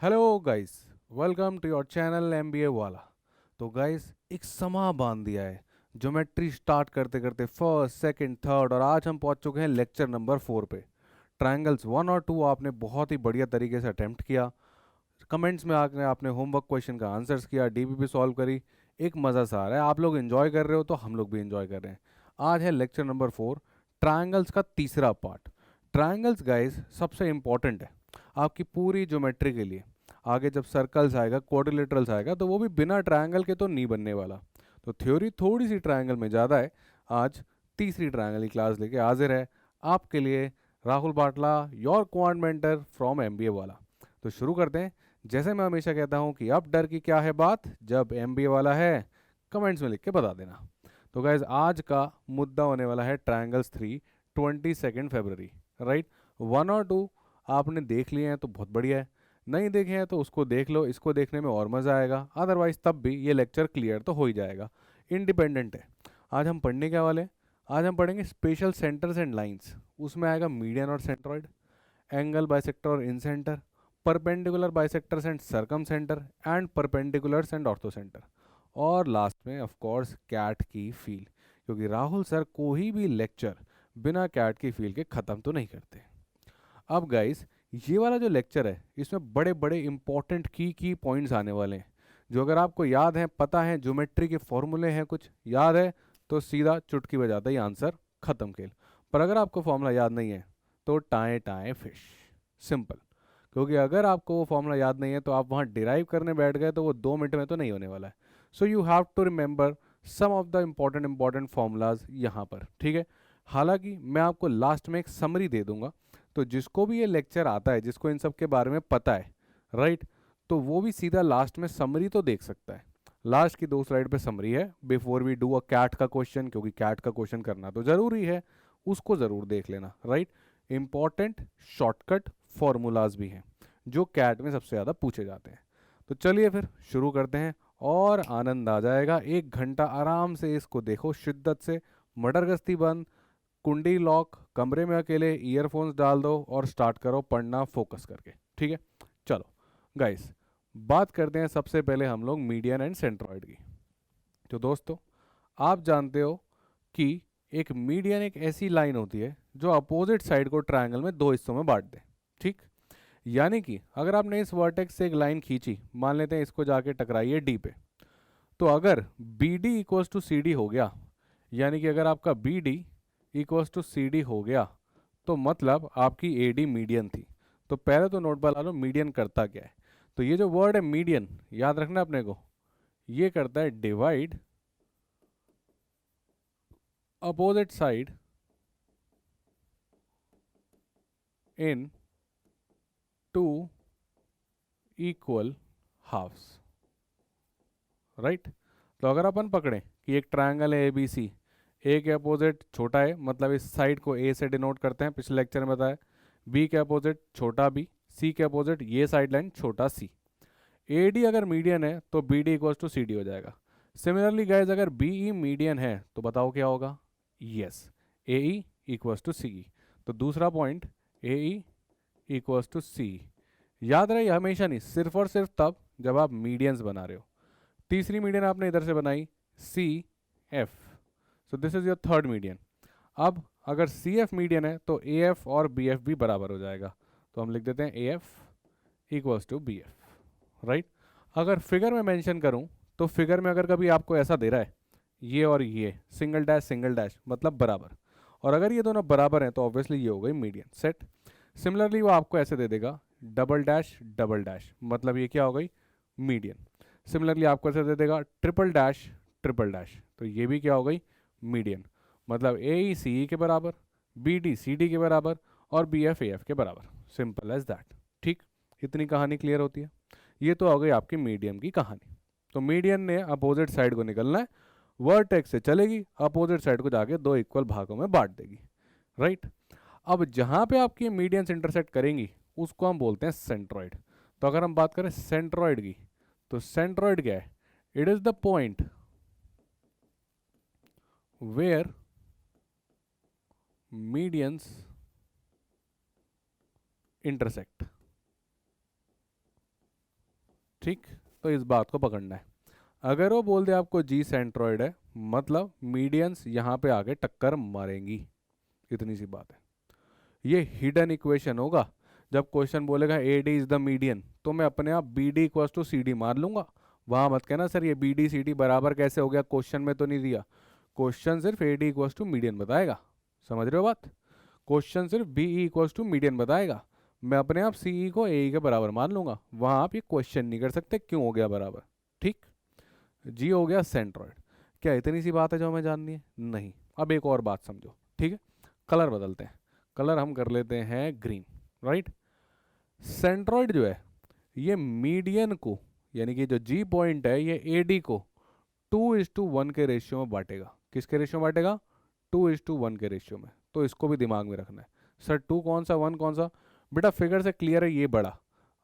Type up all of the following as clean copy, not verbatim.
Hello guys, welcome to your channel MBA वाला। तो guys एक समा बांध दिया है ज्योमेट्री स्टार्ट करते करते फर्स्ट सेकंड थर्ड, और आज हम पहुंच चुके हैं लेक्चर नंबर 4 पे। ट्रायंगल्स 1 और 2 आपने बहुत ही बढ़िया तरीके से अटेम्प्ट किया। कमेंट्स में आके आपने होमवर्क क्वेश्चन का आंसर्स किया, डीबीपी सॉल्व करी। एक मज़ा सा आ रहा है, आप लोग एंजॉय कर रहे हो तो हम लोग भी एंजॉय कर रहे हैं। आज है लेक्चर नंबर 4, ट्रायंगल्स का तीसरा पार्ट। ट्रायंगल्स गाइस सबसे इंपॉर्टेंट है आपकी पूरी ज्योमेट्री के लिए। आगे जब सर्कल्स आएगा, क्वाड्रिलेटरल्स आएगा, तो वो भी बिना ट्रायंगल के तो नहीं बनने वाला। तो थ्योरी थोड़ी सी ट्रायंगल में ज़्यादा है। आज तीसरी ट्रायंगल की क्लास लेके हाजिर है आपके लिए Rahul Batla, your quant mentor from MBA वाला। तो शुरू करते हैं। जैसे मैं हमेशा कहता हूँ कि अब डर की क्या है बात, जब एमबीए वाला है। कमेंट्स में लिख के बता देना। तो गाइज आज का मुद्दा होने वाला है ट्रायंगल्स 3, 22 फरवरी। राइट, 1 और 2 आपने देख लिए हैं तो बहुत बढ़िया है। नहीं देखे हैं तो उसको देख लो, इसको देखने में और मज़ा आएगा। अदरवाइज तब भी ये लेक्चर क्लियर तो हो ही जाएगा, इंडिपेंडेंट है। आज हम पढ़ने क्या वाले हैं? आज हम पढ़ेंगे स्पेशल सेंटर्स एंड लाइंस। उसमें आएगा मीडियन और सेंट्रॉइड, एंगल बाइसेक्टर और incentre, perpendicular bisectors and circumcentre, and perpendiculars and orthocentre. और लास्ट में ऑफ कोर्स कैट की फील, क्योंकि राहुल सर कोई भी लेक्चर बिना कैट की फील के ख़त्म तो नहीं करते। अब गाइस ये वाला जो लेक्चर है, इसमें बड़े बड़े इंपॉर्टेंट की पॉइंट्स आने वाले हैं, जो अगर आपको याद है, पता है, ज्योमेट्री के फॉर्मूले हैं, कुछ याद है, तो सीधा चुटकी बजाते ही आंसर खत्म खेल। पर अगर आपको फॉर्मूला याद नहीं है तो टाए टाए फिश, सिंपल। क्योंकि अगर आपको वो फॉर्मूला याद नहीं है तो आप वहाँ डिराइव करने बैठ गए तो वो 2 मिनट में तो नहीं होने वाला है। So you have to remember some of the important formulas यहाँ पर, ठीक है। हालांकि मैं आपको लास्ट में एक समरी दे दूंगा, तो जिसको भी ये लेक्चर आता है, जिसको इन सब के बारे में पता है, राइट, तो वो भी सीधा लास्ट में समरी तो देख सकता है। लास्ट की 2 स्लाइड पे समरी है before we do a CAT का क्वेश्चन, क्योंकि कैट का क्वेश्चन करना तो जरूरी है, उसको ज़रूर देख लेना, राइट। इंपॉर्टेंट शॉर्टकट फॉर्मूलाज भी हैं जो कैट में सबसे ज़्यादा पूछे जाते हैं। तो चलिए फिर शुरू करते हैं, और आनंद आ जाएगा। 1 घंटा आराम से इसको देखो शिद्दत से, मटर गश्ती बंद, कुंडी लॉक, कमरे में अकेले, ईयरफोन्स डाल दो और स्टार्ट करो पढ़ना फोकस करके, ठीक है। चलो गाइस, बात करते हैं सबसे पहले हम लोग मीडियन एंड सेंट्रॉइड की। तो दोस्तों, आप जानते हो कि एक मीडियन एक ऐसी लाइन होती है जो अपोजिट साइड को ट्रायंगल में 2 हिस्सों में बांट दे, ठीक। यानी कि अगर आपने इस वर्टेक्स से एक लाइन खींची, मान लेते हैं इसको जाके टकराइए डी पे, तो अगर B D equals to C D हो गया, यानी कि अगर आपका B D equals to C D हो गया, तो मतलब आपकी ए डी मीडियन थी। तो पहले तो नोट बना लो मीडियन करता क्या है। तो ये जो वर्ड है मीडियन, याद रखना अपने को, ये करता है divide opposite side into equal halves, right. तो अगर अपन पकड़ें कि एक ट्रायंगल है ए बी सी, ए के अपोजिट छोटा है, मतलब इस साइड को ए से डिनोट करते हैं, पिछले लेक्चर में बताया। बी के अपोजिट छोटा बी, सी के अपोजिट ये साइड लाइन छोटा सी। ए डी अगर मीडियन है तो B D equals to C D हो जाएगा। सिमिलरली गाइज, अगर बी ई मीडियन है तो बताओ क्या होगा? Yes, A E equals to C E. तो दूसरा point, A E equals to C. याद रहे हमेशा नहीं, सिर्फ और सिर्फ तब जब आप मीडियंस बना रहे हो। तीसरी मीडियन आपने इधर से बनाई, C F, so this is your third median. अब अगर सी एफ मीडियन है तो ए एफ और बी एफ भी बराबर हो जाएगा। तो हम लिख देते हैं A F equals to B F, right. अगर फिगर में मेंशन करूं, तो फिगर में अगर कभी आपको ऐसा दे रहा है, ये और ये सिंगल डैश मतलब बराबर, और अगर ये दोनों बराबर हैं तो ऑब्वियसली ये हो गई मीडियन, सेट। सिमिलरली वो आपको ऐसे दे देगा डबल डैश मतलब ये क्या हो गई? मीडियन। सिमिलरली आपको ऐसे दे देगा ट्रिपल डैश, तो ये भी क्या हो गई? मीडियन। मतलब ए ई सी ई के बराबर, बी डी सी डी के बराबर, और बी एफ ए एफ के बराबर। सिंपल एज दैट, ठीक। इतनी कहानी क्लियर होती है। ये तो हो गई आपकी मीडियम की कहानी। तो मीडियन ने अपोजिट साइड को निकलना है, वर्टेक्स से चलेगी, अपोजिट साइड को जाके 2 इक्वल भागों में बांट देगी, राइट। अब जहां पे आपकी मीडियंस इंटरसेक्ट करेंगी उसको हम बोलते हैं सेंट्रॉइड। तो अगर हम बात करें सेंट्रॉइड की, तो सेंट्रॉइड क्या है? It is the point where medians intersect, ठीक, तो इस बात को पकड़ना है। अगर वो बोल दे आपको जी सेंट्रॉइड है, मतलब मीडियंस यहाँ पे आके टक्कर मारेंगी, इतनी सी बात है। ये हिडन इक्वेशन होगा। जब क्वेश्चन बोलेगा A D is the median, तो मैं अपने आप B D equals to C D मार लूंगा। वहां मत कहना सर ये बी डी सी डी बराबर कैसे हो गया, क्वेश्चन में तो नहीं दिया। क्वेश्चन सिर्फ A D equals to median बताएगा, समझ रहे हो बात। क्वेश्चन सिर्फ B E equals to median बताएगा, मैं अपने आप सी ई को ए ई के बराबर मान लूंगा। वहां आप ये क्वेश्चन नहीं कर सकते क्यों हो गया बराबर। ठीक, जी हो गया सेंट्रॉइड। क्या इतनी सी बात है जो हमें जाननी है? नहीं। अब एक और बात समझो, ठीक है। कलर बदलते हैं, कलर हम कर लेते हैं ग्रीन, राइट। सेंट्रॉइड जो है ये मीडियन को, यानी कि जो जी पॉइंट है ये ए डी को 2:1 के रेशियो में बांटेगा। किसके रेशियो में बांटेगा? 2:1 के रेशियो में। तो इसको भी दिमाग में रखना है। सर 2 कौन सा, 1 कौन सा? बेटा फिगर से क्लियर है ये बड़ा,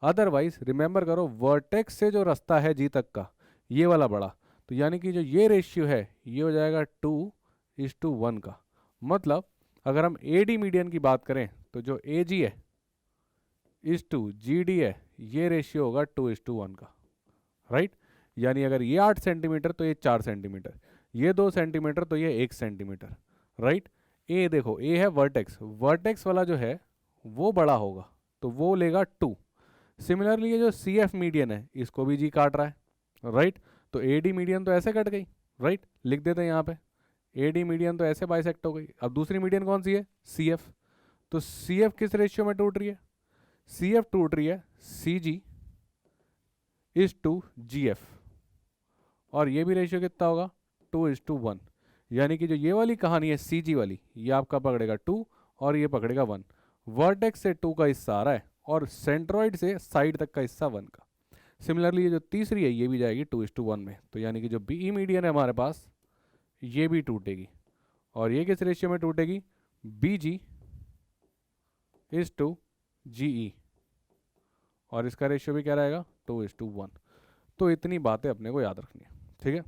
अदरवाइज रिमेंबर करो वर्टेक्स से जो रास्ता है जी तक का ये वाला बड़ा। तो यानी कि जो ये रेशियो है ये हो जाएगा 2:1 का। मतलब अगर हम ए डी मीडियन की बात करें तो जो ए जी है इस टू जी डी है, ये रेशियो होगा 2:1 का, राइट। यानी अगर ये 8 सेंटीमीटर तो ये 4 सेंटीमीटर, ये 2 सेंटीमीटर तो ये 1 सेंटीमीटर, राइट। ए देखो, ए है वर्टेक्स, वर्टेक्स वाला जो है वो बड़ा होगा तो वो लेगा 2। सिमिलरली ये जो सी एफ मीडियन है इसको भी जी काट रहा है, राइट। तो ए डी मीडियन तो ऐसे कट गई, राइट। लिख देते हैं यहाँ पे ए डी मीडियन तो ऐसे बाइसेक्ट हो गई। अब दूसरी मीडियन कौन सी है? C F. तो सी एफ किस रेशियो में टूट रही है? सी एफ टूट रही है सी जी इज टू जी एफ, और ये भी रेशियो कितना होगा? 2:1। यानी कि जो ये वाली कहानी है सी जी वाली, ये आपका पकड़ेगा 2 और ये पकड़ेगा 1। वर्टेक्स से 2 का हिस्सा आ रहा है और सेंट्रॉइड से साइड तक का हिस्सा 1 का। सिमिलरली ये जो तीसरी है ये भी जाएगी 2:1 में। तो यानी कि जो बी ई मीडियन है हमारे पास ये भी टूटेगी, और ये किस रेशियो में टूटेगी? बी जी इज टू जी ई, और इसका रेशियो भी क्या रहेगा? 2:1। तो इतनी बातें अपने को याद रखनी है, ठीक है।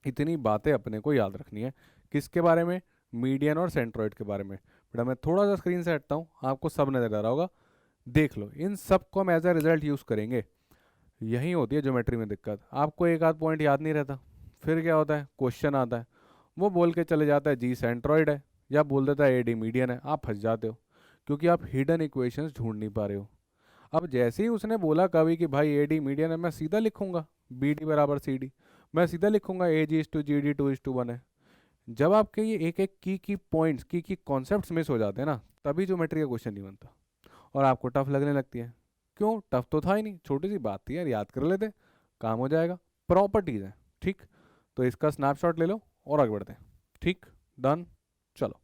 इतनी बातें अपने को याद रखनी है किसके बारे में? मीडियन और सेंट्रॉइड के बारे में। बेटा मैं थोड़ा सा स्क्रीन से हटता हूँ, आपको सब नजर आ रहा होगा, देख लो। इन सब को हम एज ए रिजल्ट यूज़ करेंगे। यही होती है ज्योमेट्री में दिक्कत, आपको एक आध पॉइंट याद नहीं रहता, फिर क्या होता है क्वेश्चन आता है वो बोल के चले जाता है जी सेंट्रॉइड है, या बोल देता है ए डी मीडियन है, आप फंस जाते हो क्योंकि आप हिडन इक्वेशंस ढूंढ नहीं पा रहे हो। अब जैसे ही उसने बोला कभी कि भाई ए डी मीडियन है, मैं सीधा लिखूंगा बी डी बराबर सी डी, मैं सीधा लिखूंगा ए जी इज टू जी डी 2:1 है। जब आपके ये एक एक की पॉइंट्स की कॉन्सेप्ट्स मिस हो जाते हैं ना, तभी ज्योमेट्री का क्वेश्चन नहीं बनता और आपको टफ लगने लगती है। क्यों? टफ तो था ही नहीं, छोटी सी बात थी यार, याद कर लेते काम हो जाएगा। प्रॉपर्टीज है, ठीक। तो इसका स्नैपशॉट ले लो और आगे बढ़ते हैं, ठीक। डन। चलो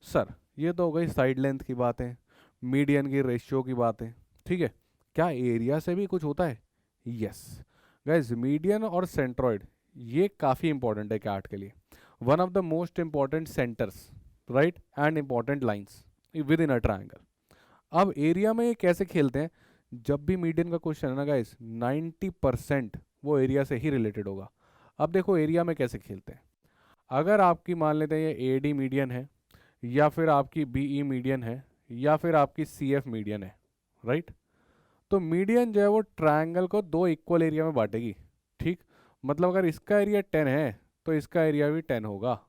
सर ये तो हो गई साइड लेंथ की बातें, मीडियन की रेशियो की बातें, ठीक है। क्या एरिया से भी कुछ होता है? यस गाइस, मीडियन और सेंट्रॉइड ये काफ़ी इंपॉर्टेंट है कैट के लिए। One of the most important centres, right, and important lines with in a triangle. अब एरिया में ये कैसे खेलते हैं? जब भी मीडियन का क्वेश्चन है ना गाइस, 90% वो एरिया से ही रिलेटेड होगा। अब देखो एरिया में कैसे खेलते हैं। अगर आपकी मान लेते हैं ये ए डी मीडियन है, या फिर आपकी बी ई मीडियन है, या फिर आपकी सी एफ मीडियन है, राइट। तो मीडियन जो है वो ट्रायंगल को 2 इक्वल एरिया में बांटेगी, ठीक। मतलब अगर इसका एरिया 10 है तो इसका एरिया भी 10 होगा।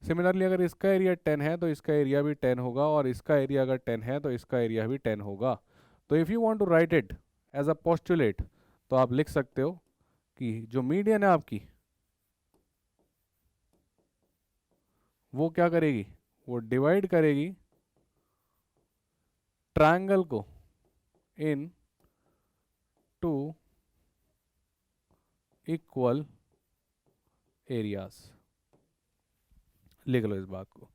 सिमिलरली अगर इसका एरिया 10 है तो इसका एरिया भी 10 होगा, और इसका एरिया अगर 10 है तो इसका एरिया भी 10 होगा। तो if you want to write it as a postulate, तो आप लिख सकते हो कि जो मीडियन है आपकी वो क्या करेगी? वो डिवाइड करेगी ट्रायंगल को इन 2 इक्वल एरियाज। लिख लो इस बात को,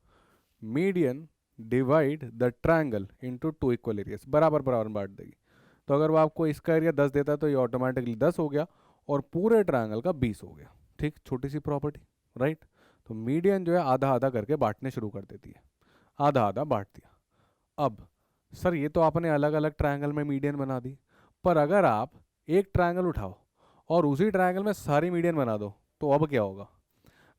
median divide the triangle into 2 equal areas, बराबर बराबर बांट देगी। तो अगर वो आपको इसका एरिया 10 देता है तो ये ऑटोमेटिकली 10 हो गया और पूरे ट्रायंगल का 20 हो गया, ठीक। छोटी सी प्रॉपर्टी, राइट। तो मीडियन जो है आधा आधा करके बांटने शुरू कर देती है, आधा आधा बांट दिया। अब सर ये तो आपने अलग अलग ट्रायंगल में मीडियन बना दी, पर अगर आप एक ट्रायंगल उठाओ और उसी ट्रायंगल में सारी मीडियन बना दो तो अब क्या होगा?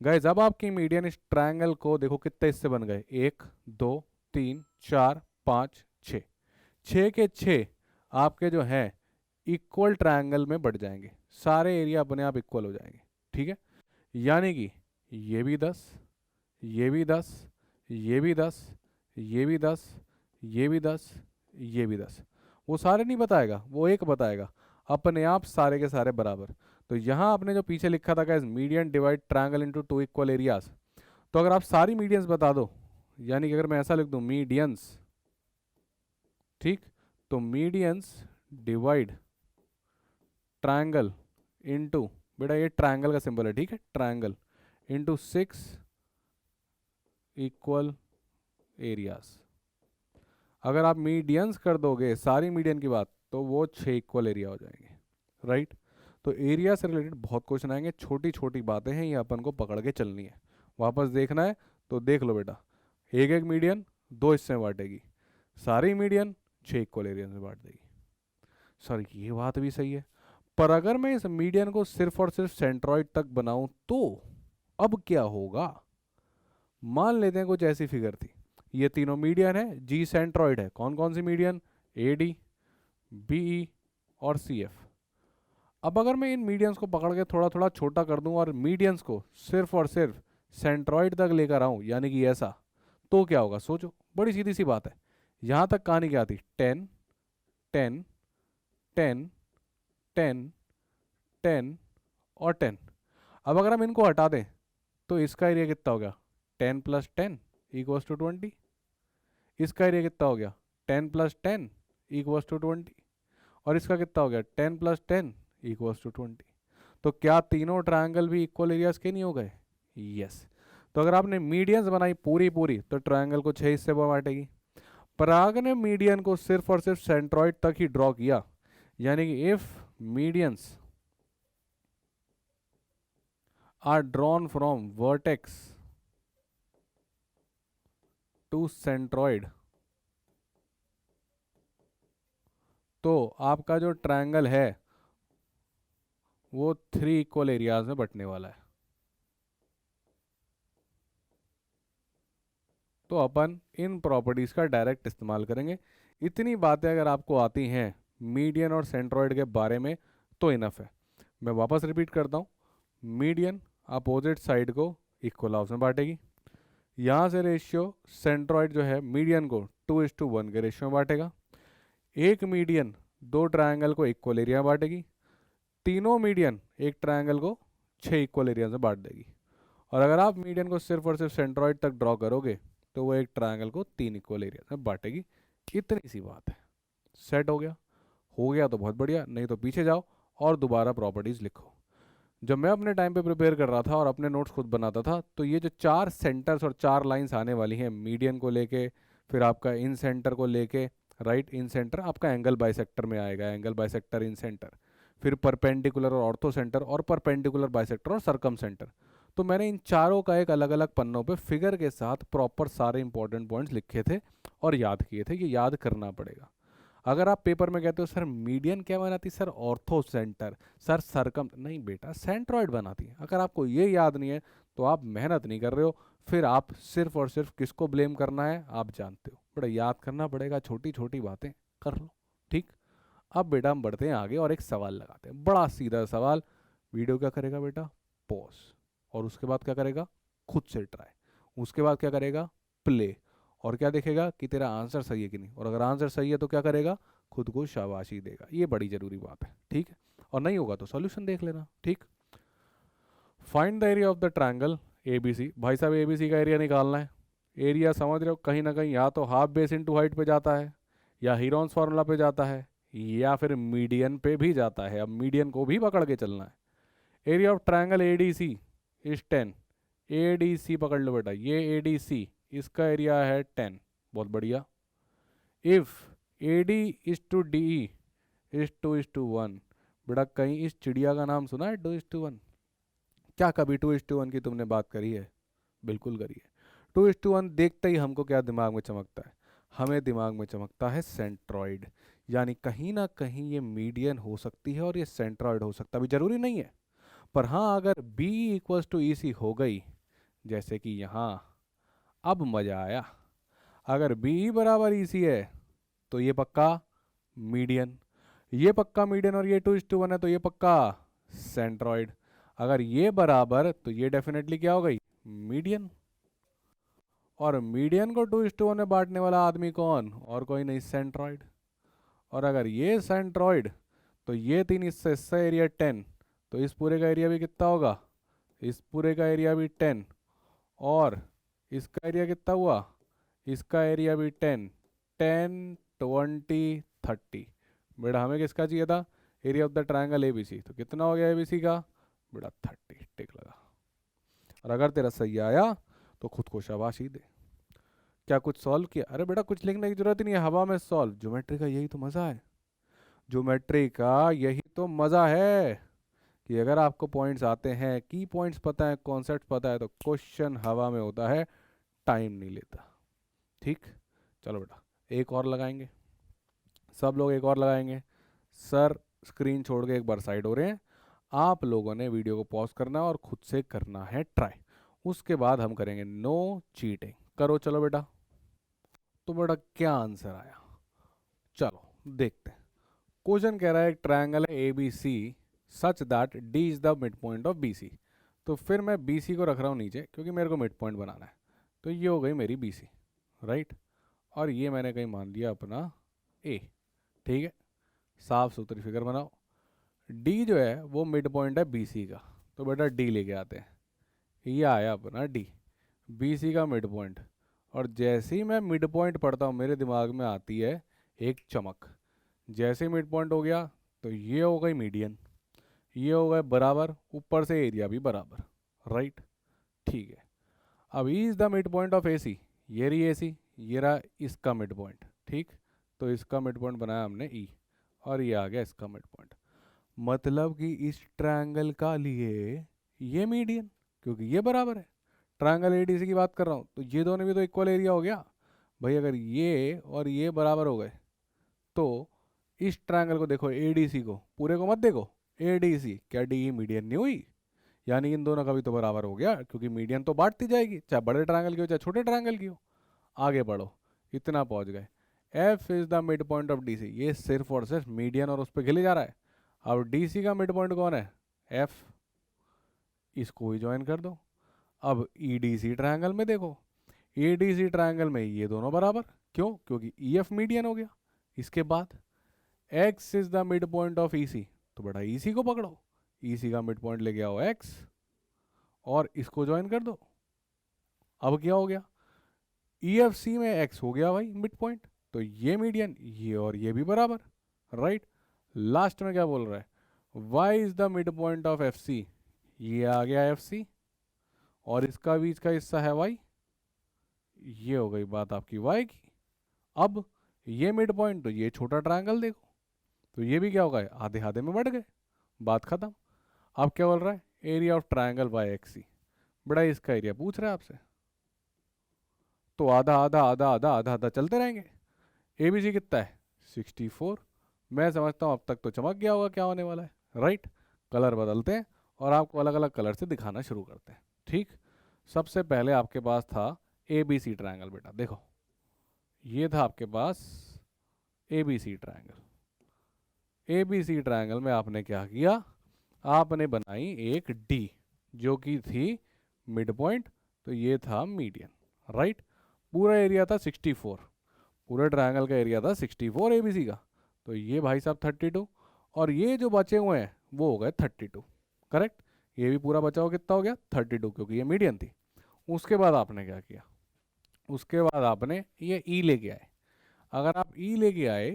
गाइस अब आपकी मीडियन इस ट्रायंगल को देखो कितने हिस्से बन गए, 1 2 3 4 5 6, 6 के 6 आपके जो हैं इक्वल ट्रायंगल में बढ़ जाएंगे, सारे एरिया अपने आप इक्वल हो जाएंगे, ठीक है। यानी कि ये भी 10, ये भी 10, ये भी 10, ये भी 10, ये भी 10, ये भी 10, वो सारे नहीं बताएगा, वो एक बताएगा, अपने आप सारे के सारे बराबर। तो यहाँ आपने जो पीछे लिखा था guys, median divide triangle into two equal areas, तो अगर आप सारी मीडियंस बता दो, यानी कि अगर मैं ऐसा लिख दूं मीडियंस, ठीक, तो मीडियंस डिवाइड ट्रायंगल इनटू, बेटा ये ट्रायंगल का सिंबल है, ठीक है, ट्रायंगल इनटू 6 इक्वल एरियाज। अगर आप मीडियंस कर दोगे सारी मीडियन की बात, तो वो 6 इक्वल एरिया हो जाएंगे, राइट। तो एरिया से रिलेटेड बहुत क्वेश्चन आएंगे, छोटी छोटी बातें हैं, ये अपन को पकड़ के चलनी है। वापस देखना है तो देख लो बेटा, एक एक मीडियन दो हिस्से में बांटेगी, सारी मीडियन 6 इक्वल एरिया में बांट देगी। सर ये बात भी सही है, पर अगर मैं इस मीडियन को सिर्फ और सिर्फ सेंट्रॉइड तक बनाऊं तो अब क्या होगा। मान लेते हैं कुछ ऐसी फिगर थी, ये तीनों मीडियन है, जी सेंट्रॉइड है, कौन कौन सी median, A D, B E और सी एफ। अब अगर मैं इन मीडियंस को पकड़ के थोड़ा थोड़ा छोटा कर दूं और मीडियंस को सिर्फ और सिर्फ सेंट्रॉइड तक लेकर आऊं, यानी कि ऐसा, तो क्या होगा सोचो, बड़ी सीधी सी बात है। यहां तक कहानी क्या थी, 10 10 10 10 10 और 10। अब अगर हम इनको हटा दें तो इसका एरिया कितना हो गया, 10 प्लस 10 इक्वल्स टू 20। इसका एरिया कितना हो गया, 10 प्लस 10 इक्वल्स टू 20। और इसका कितना हो गया, 10 प्लस 10 इक्वल्स टू 20। तो क्या तीनों ट्रायंगल भी इक्वल एरियाज के नहीं हो गए, यस। तो अगर आपने मीडियंस बनाई पूरी पूरी तो ट्रायंगल को 6 हिस्से में बांटेगी। पर अगर ने मीडियन को सिर्फ और सिर्फ सेंट्रॉइड तक ही ड्रॉ किया, यानी कि if medians are drawn from vertex to centroid, तो आपका जो ट्रायंगल है वो 3 इक्वल एरियाज में बंटने वाला है। तो अपन इन प्रॉपर्टीज का डायरेक्ट इस्तेमाल करेंगे। इतनी बातें अगर आपको आती हैं मीडियन और सेंट्रॉइड के बारे में तो इनफ है। मैं वापस रिपीट करता हूँ, मीडियन अपोजिट साइड को इक्वल हाउस में बांटेगी, यहाँ से रेशियो सेंट्रॉइड जो है मीडियन को 2:1 के रेशियो में बांटेगा। एक मीडियन दो ट्रायंगल को इक्वल एरिया में बांटेगी, तीनों मीडियन एक ट्रायंगल को 6 इक्वल एरिया में बांट देगी। और अगर आप मीडियन को सिर्फ और सिर्फ सेंट्रॉइड तक ड्रॉ करोगे तो वो एक ट्रायंगल को 3 इक्वल एरिया में बांटेगी। इतनी सी बात है, सेट हो गया। हो गया तो बहुत बढ़िया, नहीं तो पीछे जाओ और दोबारा प्रॉपर्टीज लिखो। जब मैं अपने टाइम पे प्रिपेयर कर रहा था और अपने नोट्स खुद बनाता था, तो ये जो 4 सेंटर्स और 4 लाइंस आने वाली हैं, मीडियन को लेके, फिर आपका इन सेंटर को लेके, राइट, इन सेंटर आपका एंगल बाइसेक्टर में आएगा, एंगल बाइसेक्टर इन सेंटर, फिर परपेंडिकुलर और ऑर्थो सेंटर, और परपेंडिकुलर बाइसेक्टर और सरकम सेंटर। तो मैंने इन चारों का एक अलग अलग पन्नों पे फिगर के साथ प्रॉपर सारे इंपॉर्टेंट पॉइंट्स लिखे थे और याद किए थे, ये याद करना पड़ेगा। अगर आप पेपर में कहते हो सर मीडियन क्या बनाती, सर ऑर्थो सेंटर, सर सरकम, नहीं बेटा सेंट्रॉइड बनाती है। अगर आपको ये याद नहीं है तो आप मेहनत नहीं कर रहे हो, फिर आप सिर्फ और सिर्फ किसको ब्लेम करना है आप जानते हो। बड़ा याद करना पड़ेगा, छोटी छोटी बातें कर लो, ठीक। अब बेटा हम बढ़ते हैं आगे और एक सवाल लगाते हैं, बड़ा सीधा सवाल। वीडियो क्या करेगा बेटा, पॉज, और उसके बाद क्या करेगा, खुद से ट्राई, उसके बाद क्या करेगा, प्ले, और क्या देखेगा कि तेरा आंसर सही है कि नहीं, और अगर आंसर सही है तो क्या करेगा, खुद को शाबाशी देगा। ये बड़ी जरूरी बात है, ठीक है। और नहीं होगा तो सॉल्यूशन देख लेना, ठीक। Find the area of the triangle ABC. भाई साहब एबीसी का एरिया निकालना है। एरिया समझ रहे हो, कहीं ना कहीं या तो हाफ बेस इंटू हाइट पे जाता है, या हीरोन्स फार्मूला पे जाता है, या फिर मीडियन पे भी जाता है। अब मीडियन को भी पकड़ के चलना है। Area of triangle ADC is 10। ADC पकड़ लो बेटा, ये एडीसी, इसका एरिया है 10, बहुत बढ़िया। If AD is to DE is to 1, बेटा कहीं इस चिड़िया का नाम सुना है 2:1? क्या कभी 2:1 की तुमने बात करी है? बिल्कुल करी है। 2:1 देखते ही हमको क्या दिमाग में चमकता है, हमें दिमाग में चमकता है सेंट्रॉइड। यानी कहीं ना कहीं ये मीडियन हो सकती है और ये सेंट्रॉइड हो सकता भी, जरूरी नहीं है। पर हाँ अगर B इक्वल्स टू EC हो गई, जैसे कि यहाँ, अब मजा आया। अगर BE बराबर EC है तो ये पक्का मीडियन। ये पक्का मीडियन और ये 2:1 है, तो ये पक्का सेंट्रॉइड। अगर ये बराबर तो ये डेफिनेटली क्या हो गई, मीडियन। और मीडियन को 2:1 में बांटने वाला आदमी कौन, और कोई नहीं, सेंट्रॉइड। और अगर ये सेंट्रॉइड तो ये 3 इससे एरिया 10, तो इस पूरे का एरिया भी कितना होगा, इस पूरे का एरिया भी 10, और इसका एरिया कितना हुआ, इसका एरिया भी 10, 10 20 30। बेटा हमें किसका चाहिए था, area of the triangle ABC, तो कितना हो गया एबीसी का, बेटा 30, टिक लगा। और अगर तेरा सही आया तो खुद को शाबाशी दे। क्या कुछ सॉल्व किया, अरे बेटा कुछ लिखने की जरूरत ही नहीं है, हवा में सॉल्व। ज्योमेट्री का यही तो मजा है, ज्योमेट्री का यही तो मजा है कि अगर आपको पॉइंट्स आते हैं, की पॉइंट्स पता है, कॉन्सेप्ट पता है, तो क्वेश्चन हवा में होता है, टाइम नहीं लेता। ठीक, चलो बेटा एक और लगाएंगे, सब लोग एक और लगाएंगे। सर स्क्रीन छोड़ के एक बार साइड हो रहे हैं, आप लोगों ने वीडियो को पॉज करना है और खुद से करना है ट्राई, उसके बाद हम करेंगे नो चीटिंग। करो चलो बेटा। तो बेटा क्या आंसर आया, चलो देखते हैं। क्वेश्चन कह रहा है एक ट्रायंगल है A B C such that D is the mid point of B C. तो फिर मैं बी सी को रख रहा हूँ नीचे क्योंकि मेरे को मिड पॉइंट बनाना है। तो ये हो गई मेरी बी सी, राइट। और ये मैंने कहीं मान लिया अपना ए, ठीक है। साफ सुथरी फिगर बनाओ। डी जो है वो मिड पॉइंट है बी सी का, तो बेटा डी लेके आते हैं। ये आया अपना डी, बी सी का मिड पॉइंट। और जैसे ही मैं मिड पॉइंट पढ़ता हूँ मेरे दिमाग में आती है एक चमक। जैसे मिड पॉइंट हो गया तो ये हो गई मीडियन, ये हो गए बराबर, ऊपर से एरिया भी बराबर, राइट। ठीक है, अब E is the mid point of A C, ये रही ए सी, ये रहा इसका मिड पॉइंट, ठीक। तो इसका मिड पॉइंट बनाया हमने ई, और ये आ गया इसका मिड पॉइंट। मतलब कि इस ट्रायंगल का लिए ये मीडियन, क्योंकि ये बराबर है। ट्रायंगल एडीसी की बात कर रहा हूँ, तो ये दोनों भी तो इक्वल एरिया हो गया भाई। अगर ये और ये बराबर हो गए तो इस ट्रायंगल को देखो, एडीसी को, पूरे को मत देखो, एडीसी, क्या डी मीडियन नहीं हुई, यानी इन दोनों का भी तो बराबर हो गया, क्योंकि मीडियन तो बांटती जाएगी, चाहे बड़े ट्रायंगल की हो चाहे छोटे ट्रायंगल की हो। आगे बढ़ो, इतना पहुंच गए। F is the mid point of D C, ये सिर्फ और सिर्फ मीडियन और उस पर खिले जा रहा है। अब डी सी का मिड पॉइंट कौन है, एफ, इसको ही ज्वाइन कर दो। अब ई डी सी ट्रायंगल में देखो, ए डी सी ट्रायंगल में ये दोनों बराबर, क्यों, क्योंकि ई एफ मीडियन हो गया। इसके बाद x is the mid point of E C, तो बेटा ई सी को पकड़ो, ई सी का मिड पॉइंट लेके आओ एक्स, और इसको ज्वाइन कर दो। अब क्या हो गया, ई एफ सी में एक्स हो गया भाई मिड पॉइंट, तो ये मीडियन, ये और ये भी बराबर, राइट। लास्ट में क्या बोल रहा है, y is the mid point of F C, ये आ गया एफ सी, और इसका बीच का हिस्सा है y, ये हो गई बात आपकी y की। अब ये मिड पॉइंट, तो ये छोटा ट्रायंगल देखो, तो ये भी क्या होगा, आधे आधे में बढ़ गए, बात खत्म। अब क्या बोल रहा है, area of triangle Y X C, बड़ा इसका एरिया पूछ रहा है आपसे, तो आधा आधा आधा आधा आधा आधा चलते रहेंगे। ए बी सी कितना है, 64। मैं समझता हूँ अब तक तो चमक गया होगा क्या होने वाला है, राइट। कलर बदलते हैं और आपको अलग अलग कलर से दिखाना शुरू करते हैं, ठीक। सबसे पहले आपके पास था ए बी सी ट्रायंगल, बेटा देखो ये था आपके पास A B C triangle. A B C triangle में आपने क्या किया, आपने बनाई एक डी जो कि थी मिड पॉइंट, तो ये था मीडियन, राइट। पूरा एरिया था 64, पूरे ट्रायंगल का एरिया था 64 एबीसी का, तो ये भाई साहब 32, और ये जो बचे हुए हैं वो हो गए 32, करेक्ट। ये भी पूरा बचा हुआ कितना हो गया 32, क्योंकि ये मीडियन थी। उसके बाद आपने क्या किया, उसके बाद आपने ये ई लेके आए। अगर आप ई लेके आए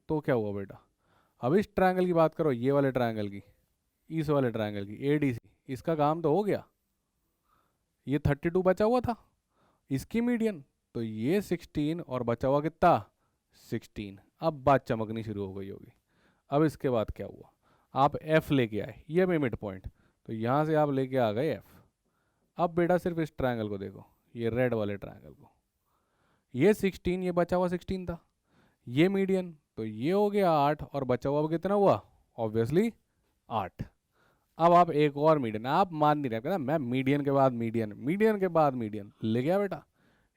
तो क्या हुआ बेटा, अब इस ट्रायंगल की बात करो, ये वाले ट्रायंगल की, इस वाले ट्रायंगल की एडीसी, इसका काम तो हो गया। ये 32 बचा हुआ था, इसकी मीडियन, तो ये 16 और बचा हुआ कितना 16। अब बात चमकनी शुरू हो गई होगी। अब इसके बाद क्या हुआ, आप एफ लेके आए, ये भी मिड पॉइंट, तो यहाँ से आप लेके आ गए एफ। अब बेटा सिर्फ इस ट्रायंगल को देखो, ये रेड वाले ट्रायंगल को, ये 16, ये बचा हुआ 16 था, ये मीडियन, तो ये हो गया 8, और बचा हुआ कितना हुआ, ऑब्वियसली 8। अब आप एक और मीडियन, आप मान नहीं रहे, कहना मैं मीडियन के बाद मीडियन, मीडियन के बाद मीडियन ले गया बेटा,